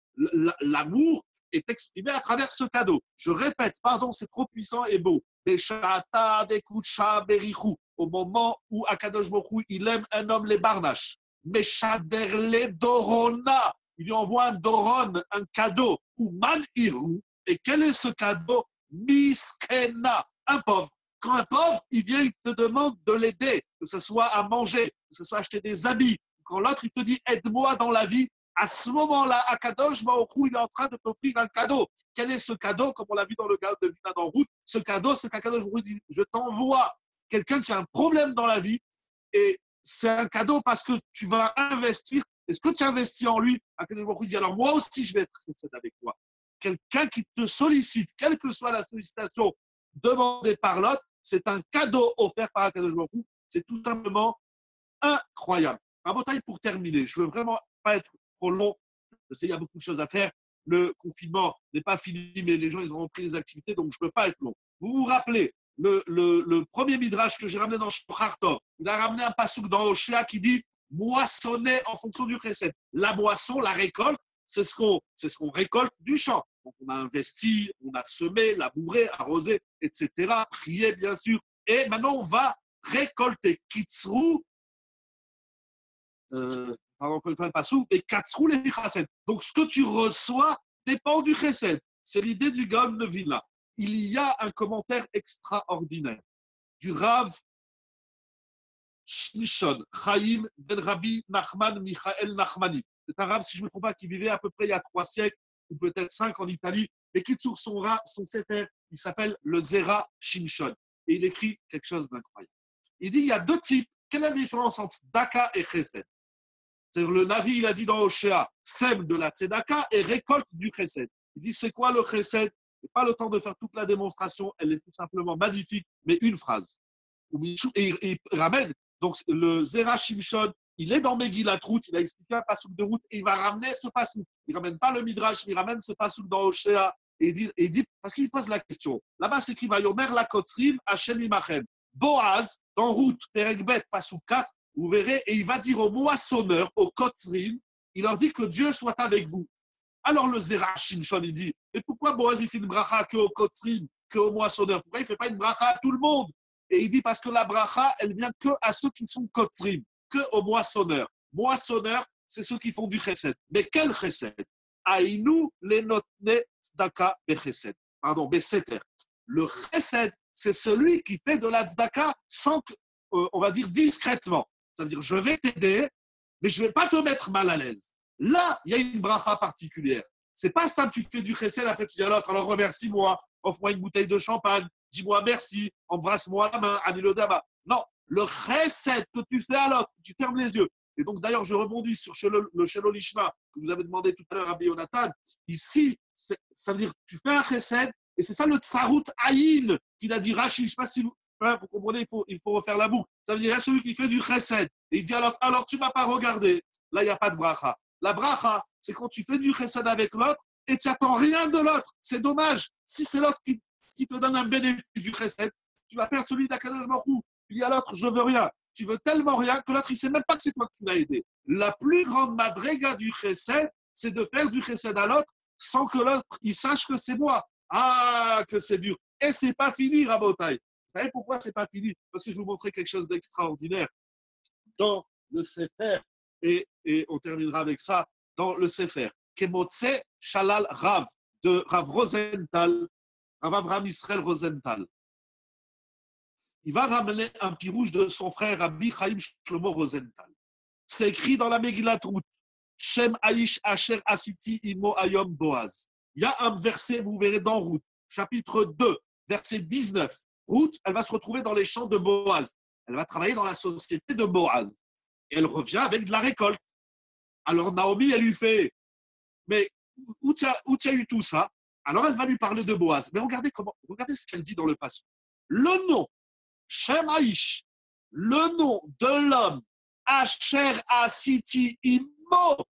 L'amour est exprimé à travers ce cadeau. Je répète, pardon, c'est trop puissant et beau. Beshata, Dekucha, Berichu. Au moment où Akadosh Baruch Hu, il aime un homme, les barnaches. Meshaderle Dorona. Il lui envoie un Doron, un cadeau. Ou Man Iru. Et quel est ce cadeau? Miskena, un pauvre. Quand un pauvre, il vient, il te demande de l'aider, que ce soit à manger, que ce soit à acheter des habits. Quand l'autre, il te dit aide-moi dans la vie, à ce moment-là, Akadosh Baruch Hu, il est en train de t'offrir un cadeau. Quel est ce cadeau? Comme on l'a vu dans le cas de Vina en route, ce cadeau, c'est qu'Akadosh Baruch Hu dit je t'envoie quelqu'un qui a un problème dans la vie et c'est un cadeau parce que tu vas investir. Est-ce que tu investis en lui? Akadosh Baruch Hu dit alors moi aussi, je vais être précède avec toi. Quelqu'un qui te sollicite, quelle que soit la sollicitation demandée par l'autre, c'est un cadeau offert par Akadosh Baruch Hu. C'est tout simplement incroyable. Rabotai, pour terminer, je ne veux vraiment pas être trop long. Je sais qu'il y a beaucoup de choses à faire. Le confinement n'est pas fini, mais les gens ils ont repris les activités, donc je ne peux pas être long. Vous vous rappelez, le premier midrash que j'ai ramené dans Shochartov, il a ramené un passouk dans Oshéa qui dit moissonner en fonction du chesed. La moisson, la récolte, c'est ce qu'on récolte du champ. Donc, on a investi, on a semé, labouré, arrosé, etc. Prié, bien sûr. Et maintenant, on va récolter. Kitzrou, pardon, encore une fois, le passou, et Katzrou les chesed. Donc, ce que tu reçois dépend du chesed. C'est l'idée du Gaon de Vilna. Il y a un commentaire extraordinaire du Rav Shimshon Chaim ben Rabbi Nachman Michael Nachmani. C'est un Rav, si je ne me trompe pas, qui vivait à peu près il y a 3 siècles, ou peut-être 5 en Italie. Et qui sur son sefer, il s'appelle le Zera Shimshon. Et il écrit quelque chose d'incroyable. Il dit il y a 2 types. Quelle est la différence entre Daka et Chesed? C'est-à-dire le Navi, il a dit dans Oshéa, sème de la Tzedaka et récolte du Chesed. Il dit c'est quoi le Chesed? Il pas le temps de faire toute la démonstration, elle est tout simplement magnifique, mais une phrase. Et il ramène, donc le Zera Shimshon, il est dans Megillat Ruth, il a expliqué un passouk de route et il va ramener ce passouk. Il ne ramène pas le Midrash, mais il ramène ce passouk dans Oshéa et il dit, parce qu'il pose la question. Là-bas, c'est qu'il va Yomer la Kotzrim, Hachem Imachem. Boaz, dans route, Perekbet, passouk 4, vous verrez, et il va dire aux moissonneurs, aux Kotzrim, il leur dit que Dieu soit avec vous. Alors le Zera Shimshon, il dit, mais pourquoi Boaz il fait une bracha que aux Kotzrim, que aux moissonneurs? Pourquoi il ne fait pas une bracha à tout le monde? Et il dit parce que la bracha, elle vient que à ceux qui sont Kotzrim, que aux moissonneurs. Moissonneurs, c'est ceux qui font du chesed. Mais quel chesed? Aïnou les notne tzedaka bechesed. Pardon, beseter. Le chesed, c'est celui qui fait de la tzedaka sans que, on va dire discrètement. Ça veut dire, je vais t'aider, mais je ne vais pas te mettre mal à l'aise. Là, il y a une bracha particulière. C'est pas simple, tu fais du chesed, après tu dis à l'autre, alors remercie-moi, offre-moi une bouteille de champagne, dis-moi merci, embrasse-moi la main, anilodama. Non, le chesed que tu fais à l'autre, tu fermes les yeux. Et donc, d'ailleurs, je rebondis sur le Shelo Lishma que vous avez demandé tout à l'heure à Rabbi Yonatan. Ici, ça veut dire tu fais un chesed, et c'est ça le tsarut ayin qu'il a dit Rashi. Je ne sais pas si vous comprenez, il faut refaire la boucle. Ça veut dire il y a celui qui fait du chesed. Et il dit alors tu ne m'as pas regardé. Là, il n'y a pas de bracha. La bracha, c'est quand tu fais du chesed avec l'autre et tu n'attends rien de l'autre. C'est dommage. Si c'est l'autre qui te donne un bénéfice du chesed, tu vas perdre celui d'Akadosh Baruch Hu. Tu dis à l'autre, je veux rien. Tu veux tellement rien que l'autre, il ne sait même pas que c'est toi que tu l'as aidé. La plus grande madrega du chesed, c'est de faire du chesed à l'autre sans que l'autre, il sache que c'est moi. Ah, que c'est dur. Et c'est pas fini, Rabotai. Vous savez pourquoi c'est pas fini? Parce que je vais vous montrer quelque chose d'extraordinaire dans le Sefer. Et on terminera avec ça dans le Sefer. Kemotse Shalal Rav, de Rav Rosenthal, Rav Avraham Israël Rosenthal. Il va ramener un pirouge de son frère Rabbi Chaim Shlomo Rosenthal. C'est écrit dans la Megillat Ruth. Shem Aish Asher Asiti Imo Ayom Boaz. Il y a un verset, vous verrez dans Ruth, chapitre 2, verset 19. Ruth, elle va se retrouver dans les champs de Boaz. Elle va travailler dans la société de Boaz. Et elle revient avec de la récolte. Alors Naomi, elle lui fait, mais où tu as eu tout ça? Alors elle va lui parler de Boaz. Mais regardez ce qu'elle dit dans le passage. Le nom, Shem Aish, le nom de l'homme, Asher Asiti Imo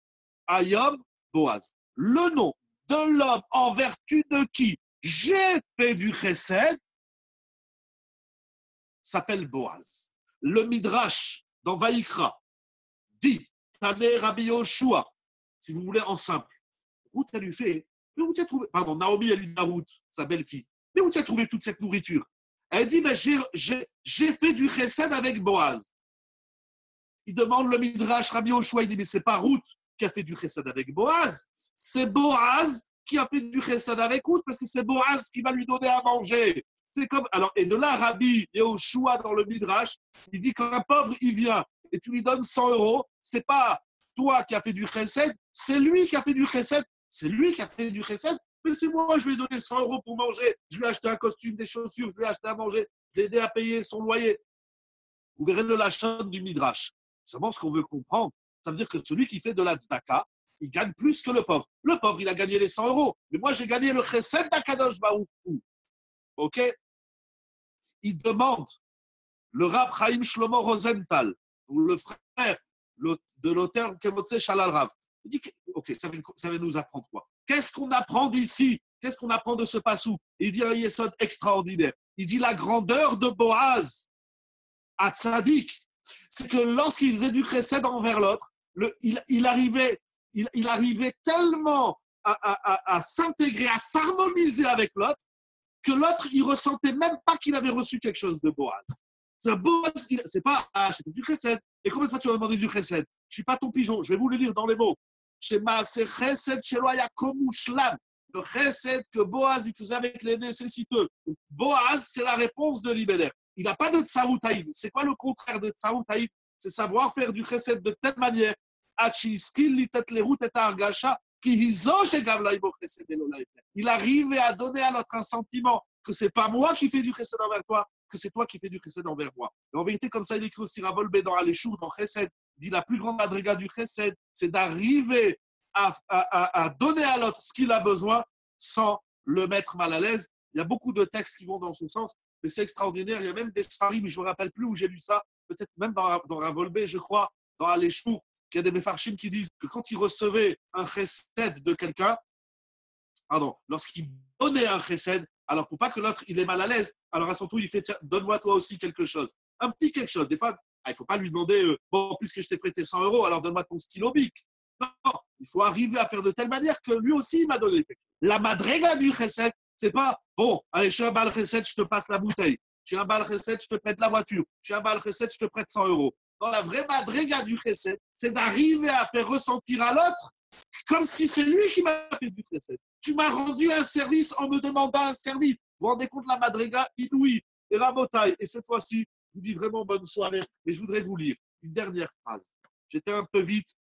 Ayom Boaz. Le nom de l'homme en vertu de qui j'ai fait du chesed s'appelle Boaz. Le Midrash dans Vaïkra dit Tané Rabbi Yoshua, si vous voulez en simple. Ruth, elle lui fait, mais où tu as trouvé, pardon, Naomi, elle lui dit à Ruth, sa belle-fille, mais où tu as trouvé toute cette nourriture? Elle dit, mais j'ai fait du chesed avec Boaz. Il demande le Midrash Rabbi Yoshua, il dit, mais c'est pas Ruth qui a fait du chesed avec Boaz, c'est Boaz qui a fait du chesed avec Ruth, parce que c'est Boaz qui va lui donner à manger. C'est comme, alors, et de là, Rabbi Yoshua dans le Midrash, il dit qu'un pauvre, il vient et tu lui donnes 100 euros, c'est pas toi qui as fait du chesed, c'est lui qui a fait du chesed, c'est lui qui a fait du chesed, mais c'est moi, je lui ai donné 100 euros pour manger, je lui ai acheté un costume, des chaussures, je lui ai acheté à manger, je l'ai aidé à payer son loyer. Vous verrez le lachon du Midrash. Seulement, ce qu'on veut comprendre, ça veut dire que celui qui fait de la tzedaka, il gagne plus que le pauvre. Le pauvre, il a gagné les 100 euros, mais moi, j'ai gagné le chesed d'Akadosh Baruch Hu. OK? Il demande, le Rav Chaim Shlomo Rosenthal, le frère de l'auteur Kemotse Shalal Rav, il dit, ok, ça va nous apprendre quoi? Qu'est-ce qu'on apprend d'ici? Qu'est-ce qu'on apprend de ce passou? Il dit un yesod extraordinaire. Il dit la grandeur de Boaz à Tzadik, c'est que lorsqu'il faisait du chesed envers l'autre, il arrivait tellement à s'intégrer, à s'harmoniser avec l'autre, que l'autre, il ressentait même pas qu'il avait reçu quelque chose de Boaz. C'est Boaz, c'est pas, c'est du chesed. Et combien de fois tu vas demander du chesed? Je suis pas ton pigeon, je vais vous le lire dans les mots. C'est chesed sheloya komushlam. Le chesed que Boaz, il faisait avec les nécessiteux. Boaz, c'est la réponse de Libeler. Il n'a pas de tsaroutaïm. C'est quoi le contraire de tsaroutaïm? C'est savoir faire du chesed de telle manière. Il arrive à donner à l'autre un sentiment que c'est pas moi qui fais du chesed envers toi, que c'est toi qui fais du chesed envers moi. Et en vérité, comme ça, il écrit aussi Ravolbe dans Aléchour, dans chesed, dit la plus grande madriga du chesed, c'est d'arriver à donner à l'autre ce qu'il a besoin sans le mettre mal à l'aise. Il y a beaucoup de textes qui vont dans ce sens, mais c'est extraordinaire. Il y a même des sfarim, mais je ne me rappelle plus où j'ai lu ça, peut-être même dans Ravolbe, je crois, dans Aléchour, qu'il y a des méfarchim qui disent que quand il recevait un chesed de quelqu'un, pardon, lorsqu'il donnait un chesed, alors pour pas que l'autre il est mal à l'aise, alors à son tour il fait tiens, donne-moi toi aussi quelque chose, un petit quelque chose. Des fois, il ne faut pas lui demander bon, puisque je t'ai prêté 100 euros, alors donne-moi ton stylo bic. Non, il faut arriver à faire de telle manière que lui aussi il m'a donné. La madrega du chesed, c'est pas bon, allez, je suis un bal chesed, je te passe la bouteille. Je suis un bal chesed, je te prête la voiture. Je suis un bal chesed, je te prête 100 euros. Dans la vraie madrega du chesed, c'est d'arriver à faire ressentir à l'autre comme si c'est lui qui m'a fait du chesed. Tu m'as rendu un service en me demandant un service. Vous vous rendez compte la madrega inouïe et la botaille. Et cette fois-ci, je vous dis vraiment bonne soirée. Et je voudrais vous lire une dernière phrase. J'étais un peu vite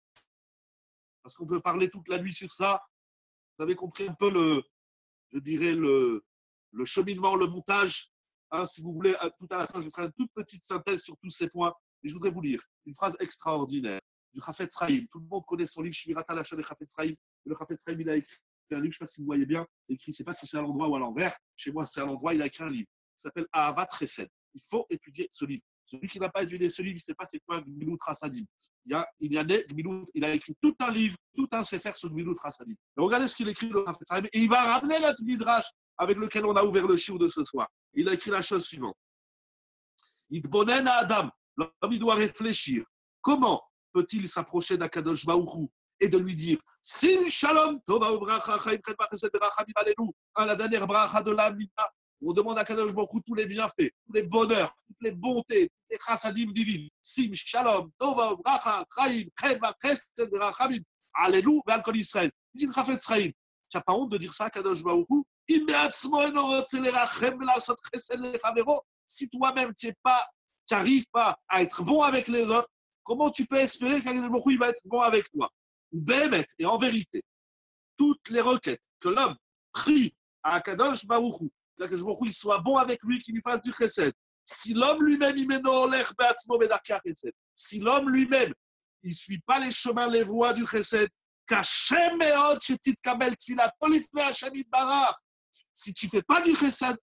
parce qu'on peut parler toute la nuit sur ça. Vous avez compris un peu je dirais le cheminement, le montage. Hein, si vous voulez, tout à la fin, je ferai une toute petite synthèse sur tous ces points. Et je voudrais vous lire une phrase extraordinaire du Chafetz Chaim. Tout le monde connaît son livre Shmirat HaLashon et Chafetz Chaim. Le Chafetz Chaim, il a écrit un livre, je ne sais pas si vous voyez bien, c'est écrit, je ne sais pas si c'est à l'endroit ou à l'envers. Chez moi, c'est à l'endroit, il a écrit un livre qui s'appelle Ahavat Chesed. Il faut étudier ce livre. Celui qui n'a pas étudié ce livre, il ne sait pas c'est quoi Gmilut Rasadim. Il a écrit tout un livre, tout un sefer sur Gmilut Rasadim. Regardez ce qu'il écrit, le Chafetz Chaim. Et il va ramener notre midrash avec lequel on a ouvert le shiur de ce soir. Il a écrit la chose suivante. Idbonen à Adam. L'homme, il doit réfléchir. Comment peut-il s'approcher d'Akadosh Baruch Hu et de lui dire Sim Shalom, Tova Ubracha, Chaim Chet Chesed Berachamim Alelu, la dernière bracha de la Mida. On demande à Kadosh Baruch Hu tous les bienfaits, tous les bonheurs, toutes les bontés, toutes les chassadim divines. Sim Shalom, Tova Ubracha, Chaim Chet Chesed Berachamim Alelu, Ve'al Kol Israël. Il dit le Chafetz Chaim. Tu n'as pas honte de dire ça à Kadosh Baruch Hu? Si toi-même tu n'arrives pas à être bon avec les autres, comment tu peux espérer qu'Akadosh Baruch Hu va être bon avec toi? ou Béhémet, et en vérité, toutes les requêtes que l'homme prie à Akadosh Baruch Hu, que je il soit bon avec lui, qu'il lui fasse du chesed. Si l'homme lui-même, si l'homme lui-même, il ne suit pas les chemins, les voies du chesed, si tu ne fais pas du chesed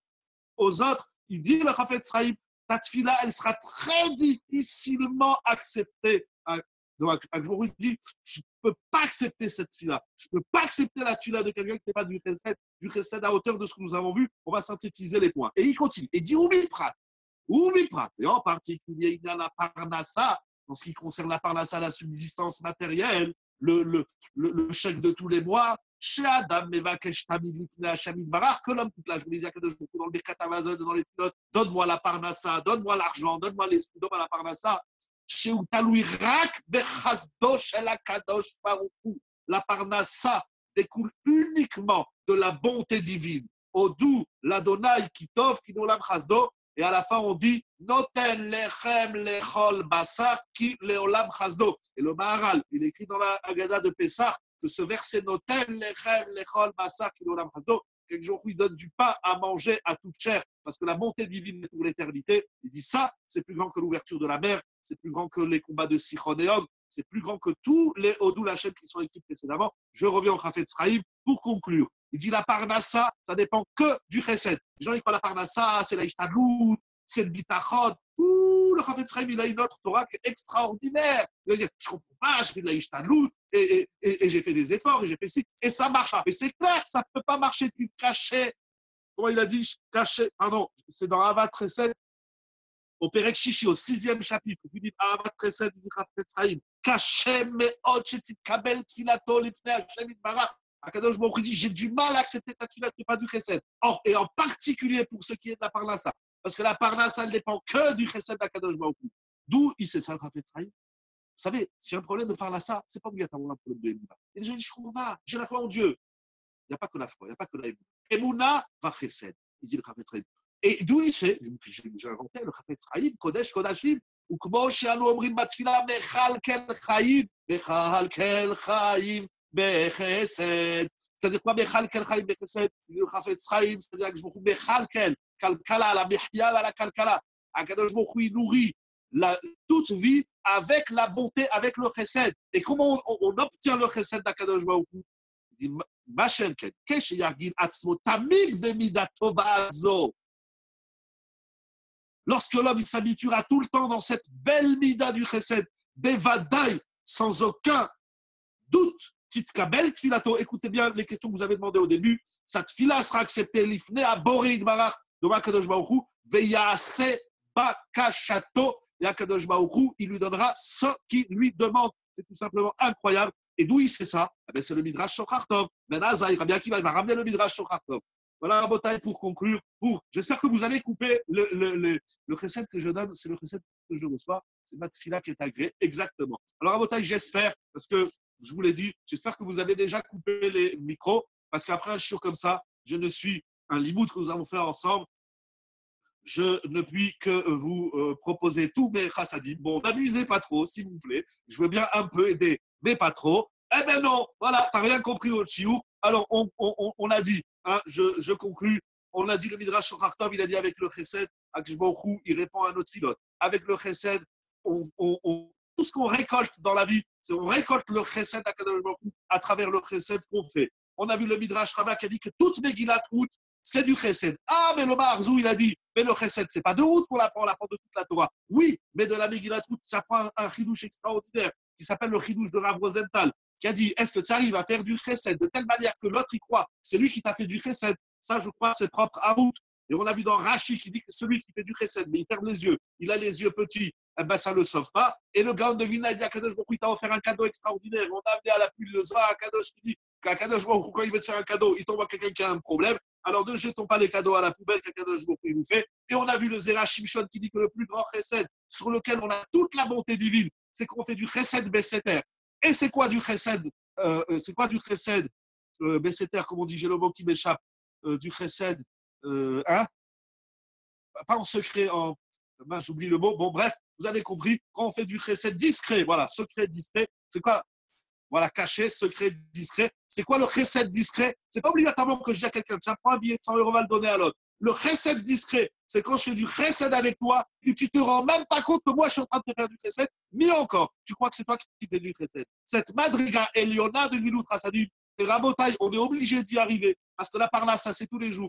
aux autres, il dit le Chafetz Chaim, ta tfila, elle sera très difficilement acceptée. Donc, Akjbourou dit, je ne peux pas accepter cette tfila. Je ne peux pas accepter la tfila de quelqu'un qui n'est pas du chesed à hauteur de ce que nous avons vu. On va synthétiser les points. Et il continue. Il dit, Oumil Prat. Et en particulier, il y a la parnassa, en ce qui concerne la parnassa, la subsistance matérielle, le chèque de tous les mois, chez Adam, que l'homme toute la journée, il y a que dans le Birkat Hamazon, dans les pilotes, donne-moi la parnassa, donne-moi l'argent, donne-moi les sous, donne-moi la parnassa. Chez Utaloui Rak, Bechazdo, chez la Kadosh Baruchou. La parnassa découle uniquement de la bonté divine. Odou, l'Adonai, Kitov, Kinolam Chazdo. Et à la fin, on dit Noten lechem lechol basar ki leolam chazdo. Et le Maharal, il écrit dans la Haggadah de Pessah que ce verset Noten lechem lechol basar ki leolam chazdo, quelque jour où il donne du pain à manger à toute chair, parce que la bonté divine est pour l'éternité. Il dit ça, c'est plus grand que l'ouverture de la mer, c'est plus grand que les combats de Sichon et Og, c'est plus grand que tous les Odou Lachem qui sont écrits précédemment. Je reviens au Chafetz Chaim pour conclure. Il dit la parnassa, ça dépend que du chesed. Les gens ils croient la parnassa, c'est la ishtadlout, c'est le bitachon. Ouh, le Chafetz Chaim, il a une autre Torah qui est extraordinaire. Il va dire, je comprends pas, je fais de la ishtadlout et j'ai fait des efforts et j'ai fait ci et ça marche pas. Mais c'est clair, ça peut pas marcher. Tu cachais, comment il a dit, caché, pardon, c'est dans Avat Chesed, au Perek Shishi, au 6e chapitre. Il dit Avat Chesed du Chafetz Chaim, caché me'od shetikabel tfilato lifnei Hashem yitbarach. Akadosh Baruch dit, j'ai du mal à accepter ta tefila qui n'est pas du chesed. Or, et en particulier pour ce qui est de la parnassa, parce que la parnassa, elle dépend que du chesed d'Akadosh Baruch. D'où il sait ça, le Chafetz Chaim. Vous savez, si y a un problème de parnassa, c'est pas obligatoirement un problème de Emouna. Et les gens disent, je comprends pas, j'ai la foi en Dieu. Il n'y a pas que la foi, il n'y a pas que la Emouna. Emouna va chesed, il dit le Chafetz Chaim. Et d'où il sait, j'ai inventé le Chafetz Chaim, Kodesh Kodashim, ou כמו שאנו אומרים בתפילה, מכלכל חיים, מכלכל חיים. בחסד. C'est-à-dire quoi, Mechalkel Chaim Bechesed, le Chafetz Chaim, c'est-à-dire que je me Mechalkel, Kalkala, la Mechia, la Kalkala. Akadosh Baruch Hu, il nourrit toute vie avec la bonté, avec le Chesed. Et comment on obtient le Chesed d'Akadosh Baruch Hu? Il dit, Machem Ken, Kesh Yargil Atzmo, Tamid Bemida Tova Azo. Lorsque l'homme s'habituera tout le temps dans cette belle mida du Chesed, Bevadai, sans aucun doute, Titkabel Tfilato, écoutez bien les questions que vous avez demandées au début. Cette tfila sera acceptée, l'ifne à Borid Barach, de Akadosh Baruch Hu, Veyase Bakashato, et Akadosh Baruch Hu, il lui donnera ce qu'il lui demande. C'est tout simplement incroyable. Et d'où il sait ça? C'est le Midrash Shochartov. Maintenant, Zahir, bien qu'il va ramener le Midrash Shochartov. Voilà, Rabotai, pour conclure. J'espère que vous allez couper le chesed que je donne, c'est le chesed que je reçois. C'est ma tfila qui est agréée, exactement. Alors, Rabotai, j'espère, parce que je vous l'ai dit, j'espère que vous avez déjà coupé les micros, parce qu'après un show comme ça, je ne suis un limoud que nous avons fait ensemble. Je ne puis que vous proposer tous mes chassadim. Bon, n'abusez pas trop, s'il vous plaît. Je veux bien un peu aider, mais pas trop. Eh bien non, voilà, t'as rien compris au chiour. Alors, on a dit, hein, je conclus, on a dit le Midrash Shochartov, il a dit avec le chesed, Akshborou, il répond à notre filote. Avec le chesed, tout ce qu'on récolte dans la vie, c'est on récolte le chesed à travers le chesed qu'on fait. On a vu le Midrash Rabbah qui a dit que toute Megillat Ruth, c'est du chesed. Ah, mais le Maharzou, il a dit, mais le chesed, c'est pas de Ruth qu'on l'apprend, on l'apprend de toute la Torah. Oui, mais de la Megillat Ruth, ça prend un chidouche extraordinaire qui s'appelle le chidouche de Rav Rosenthal, qui a dit, est-ce que tu arrives à faire du chesed de telle manière que l'autre y croit, c'est lui qui t'a fait du chesed. Ça, je crois, c'est propre à Ruth. Et on a vu dans Rashi qui dit que celui qui fait du chesed, mais il ferme les yeux, il a les yeux petits, eh ben, ça ne le sauve pas. Et le gars de Vilna a dit à Kadosh Baruch Hu, il t'a offert un cadeau extraordinaire. On a amené à la pluie le Zohar à Kadosh qui dit qu'à Kadosh Baruch Hu, quand il veut te faire un cadeau, il t'envoie quelqu'un qui a un problème. Alors ne jetons pas les cadeaux à la poubelle qu'Akadosh Baruch Hu nous fait. Et on a vu le Zera Shimshon qui dit que le plus grand chesed sur lequel on a toute la bonté divine, c'est qu'on fait du chesed Besseter. Et c'est quoi du chesed Besseter, comme on dit, j'ai le mot qui m'échappe, du chesed, hein? Pas en secret, j'oublie le mot. Bon, bref, vous avez compris, quand on fait du chesed discret, voilà, secret, discret, c'est quoi? Voilà, caché, secret, discret. C'est quoi le chesed discret? C'est pas obligatoirement que je dis à quelqu'un, tiens, prends un billet de 100 euros, va le donner à l'autre. Le chesed discret, c'est quand je fais du chesed avec toi et tu te rends même pas compte que moi, je suis en train de te faire du chesed. Mieux encore, tu crois que c'est toi qui fais du chesed. Cette madriga Eliona de Milut Rassadim, et Rabotage, on est obligé d'y arriver parce que la parnassa, c'est tous les jours.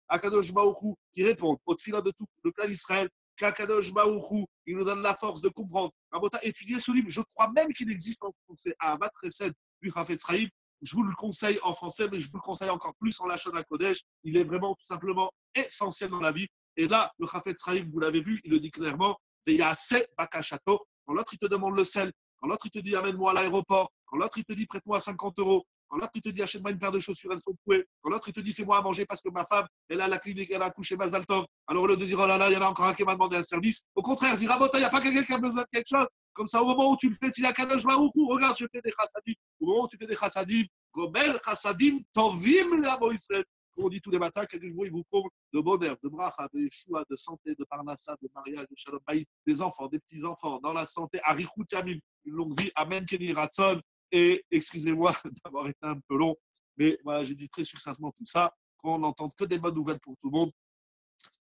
Akadosh Baruch qui répond aux tefilot de tout le clan Israël, qu'Akadosh Baruch il nous donne la force de comprendre. Rabota, étudiez ce livre. Je crois même qu'il existe en français à Abat Chesed du Chafetz Chaim. Je vous le conseille en français, mais je vous le conseille encore plus en Lachon HaKodesh. Il est vraiment tout simplement essentiel dans la vie. Et là, le Chafetz Chaim, vous l'avez vu, il le dit clairement, Deyase Bakashato. Quand l'autre, il te demande le sel, quand l'autre, il te dit amène-moi à l'aéroport, quand l'autre, il te dit prête-moi 50 euros, quand l'autre, il te dit achète-moi une paire de chaussures, elles sont trouées, quand l'autre, il te dit fais-moi à manger parce que ma femme, elle a la clinique, elle a accouché Mazal Tov. Alors, au lieu de dire oh là là, il y en a encore un qui m'a demandé un service, au contraire, dire Rabota, il n'y a pas quelqu'un qui a besoin de quelque chose. Comme ça, au moment où tu le fais, tu dis à Kadosh Baruch Hu, regarde, je fais des chassadim. Au moment où tu fais des chassadim, Gomel chassadim tovim la Israël. On dit tous les matins, Kadosh Baruch Hu, il vous comble de bonheur, de bracha, de yeshua, de santé, de parnassa, de mariage, de shalom bayit, des enfants, des petits-enfants, dans la santé, arichut yamim, une longue vie, amen, Kenny Ratson. Et excusez-moi d'avoir été un peu long, mais voilà, j'ai dit très succinctement tout ça, qu'on n'entende que des bonnes nouvelles pour tout le monde.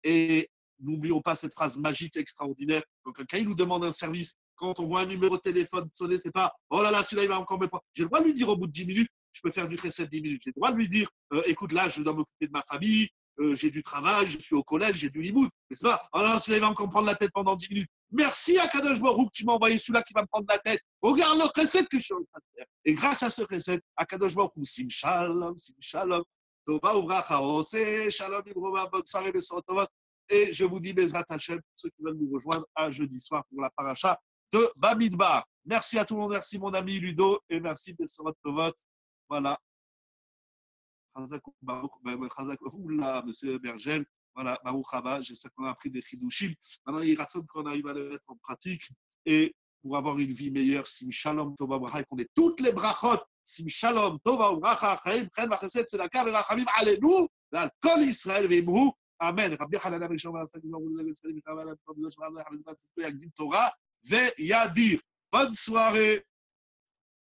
Et n'oublions pas cette phrase magique, extraordinaire. Donc, quand il nous demande un service, quand on voit un numéro de téléphone sonner, c'est pas oh là là, celui-là, il va encore me prendre. J'ai le droit de lui dire au bout de 10 minutes, je peux faire du reset 10 minutes. J'ai le droit de lui dire écoute, là, je dois m'occuper de ma famille, j'ai du travail, je suis au collège, j'ai du limoud. Mais c'est pas oh là, celui-là, il va encore me prendre la tête pendant 10 minutes. Merci à Kadosh Baruch que tu m'as envoyé celui-là qui va me prendre la tête. Regarde le reset que je suis en train de faire. Et grâce à ce reset, à Kadosh Baruch sim shalom, sim shalom. Tova uvracha ose, shalom ibrova, bonne soirée, besotovat. Et je vous dis Bezrat Hashem, pour ceux qui veulent nous rejoindre à jeudi soir pour la paracha de Bamidbar. Merci à tout le monde, merci mon ami Ludo, et merci Bessorot Tovot. Voilà. Oula, monsieur Bergel. Voilà, Baruch Haba, j'espère qu'on a appris des chidushim. Maintenant, il raconte qu'on arrive à les mettre en pratique. Et pour avoir une vie meilleure, Sim Shalom Tova Bracha, et qu'on ait toutes les brachot, Sim Shalom Tova Bracha, Chaim, Chen, Vachesed, Tzedaka, Verachamim, Alenu, Al Kol Israël, Vemru. Amen. Rabbi Hanan Rishon Torah ve Yadir. Bonne soirée.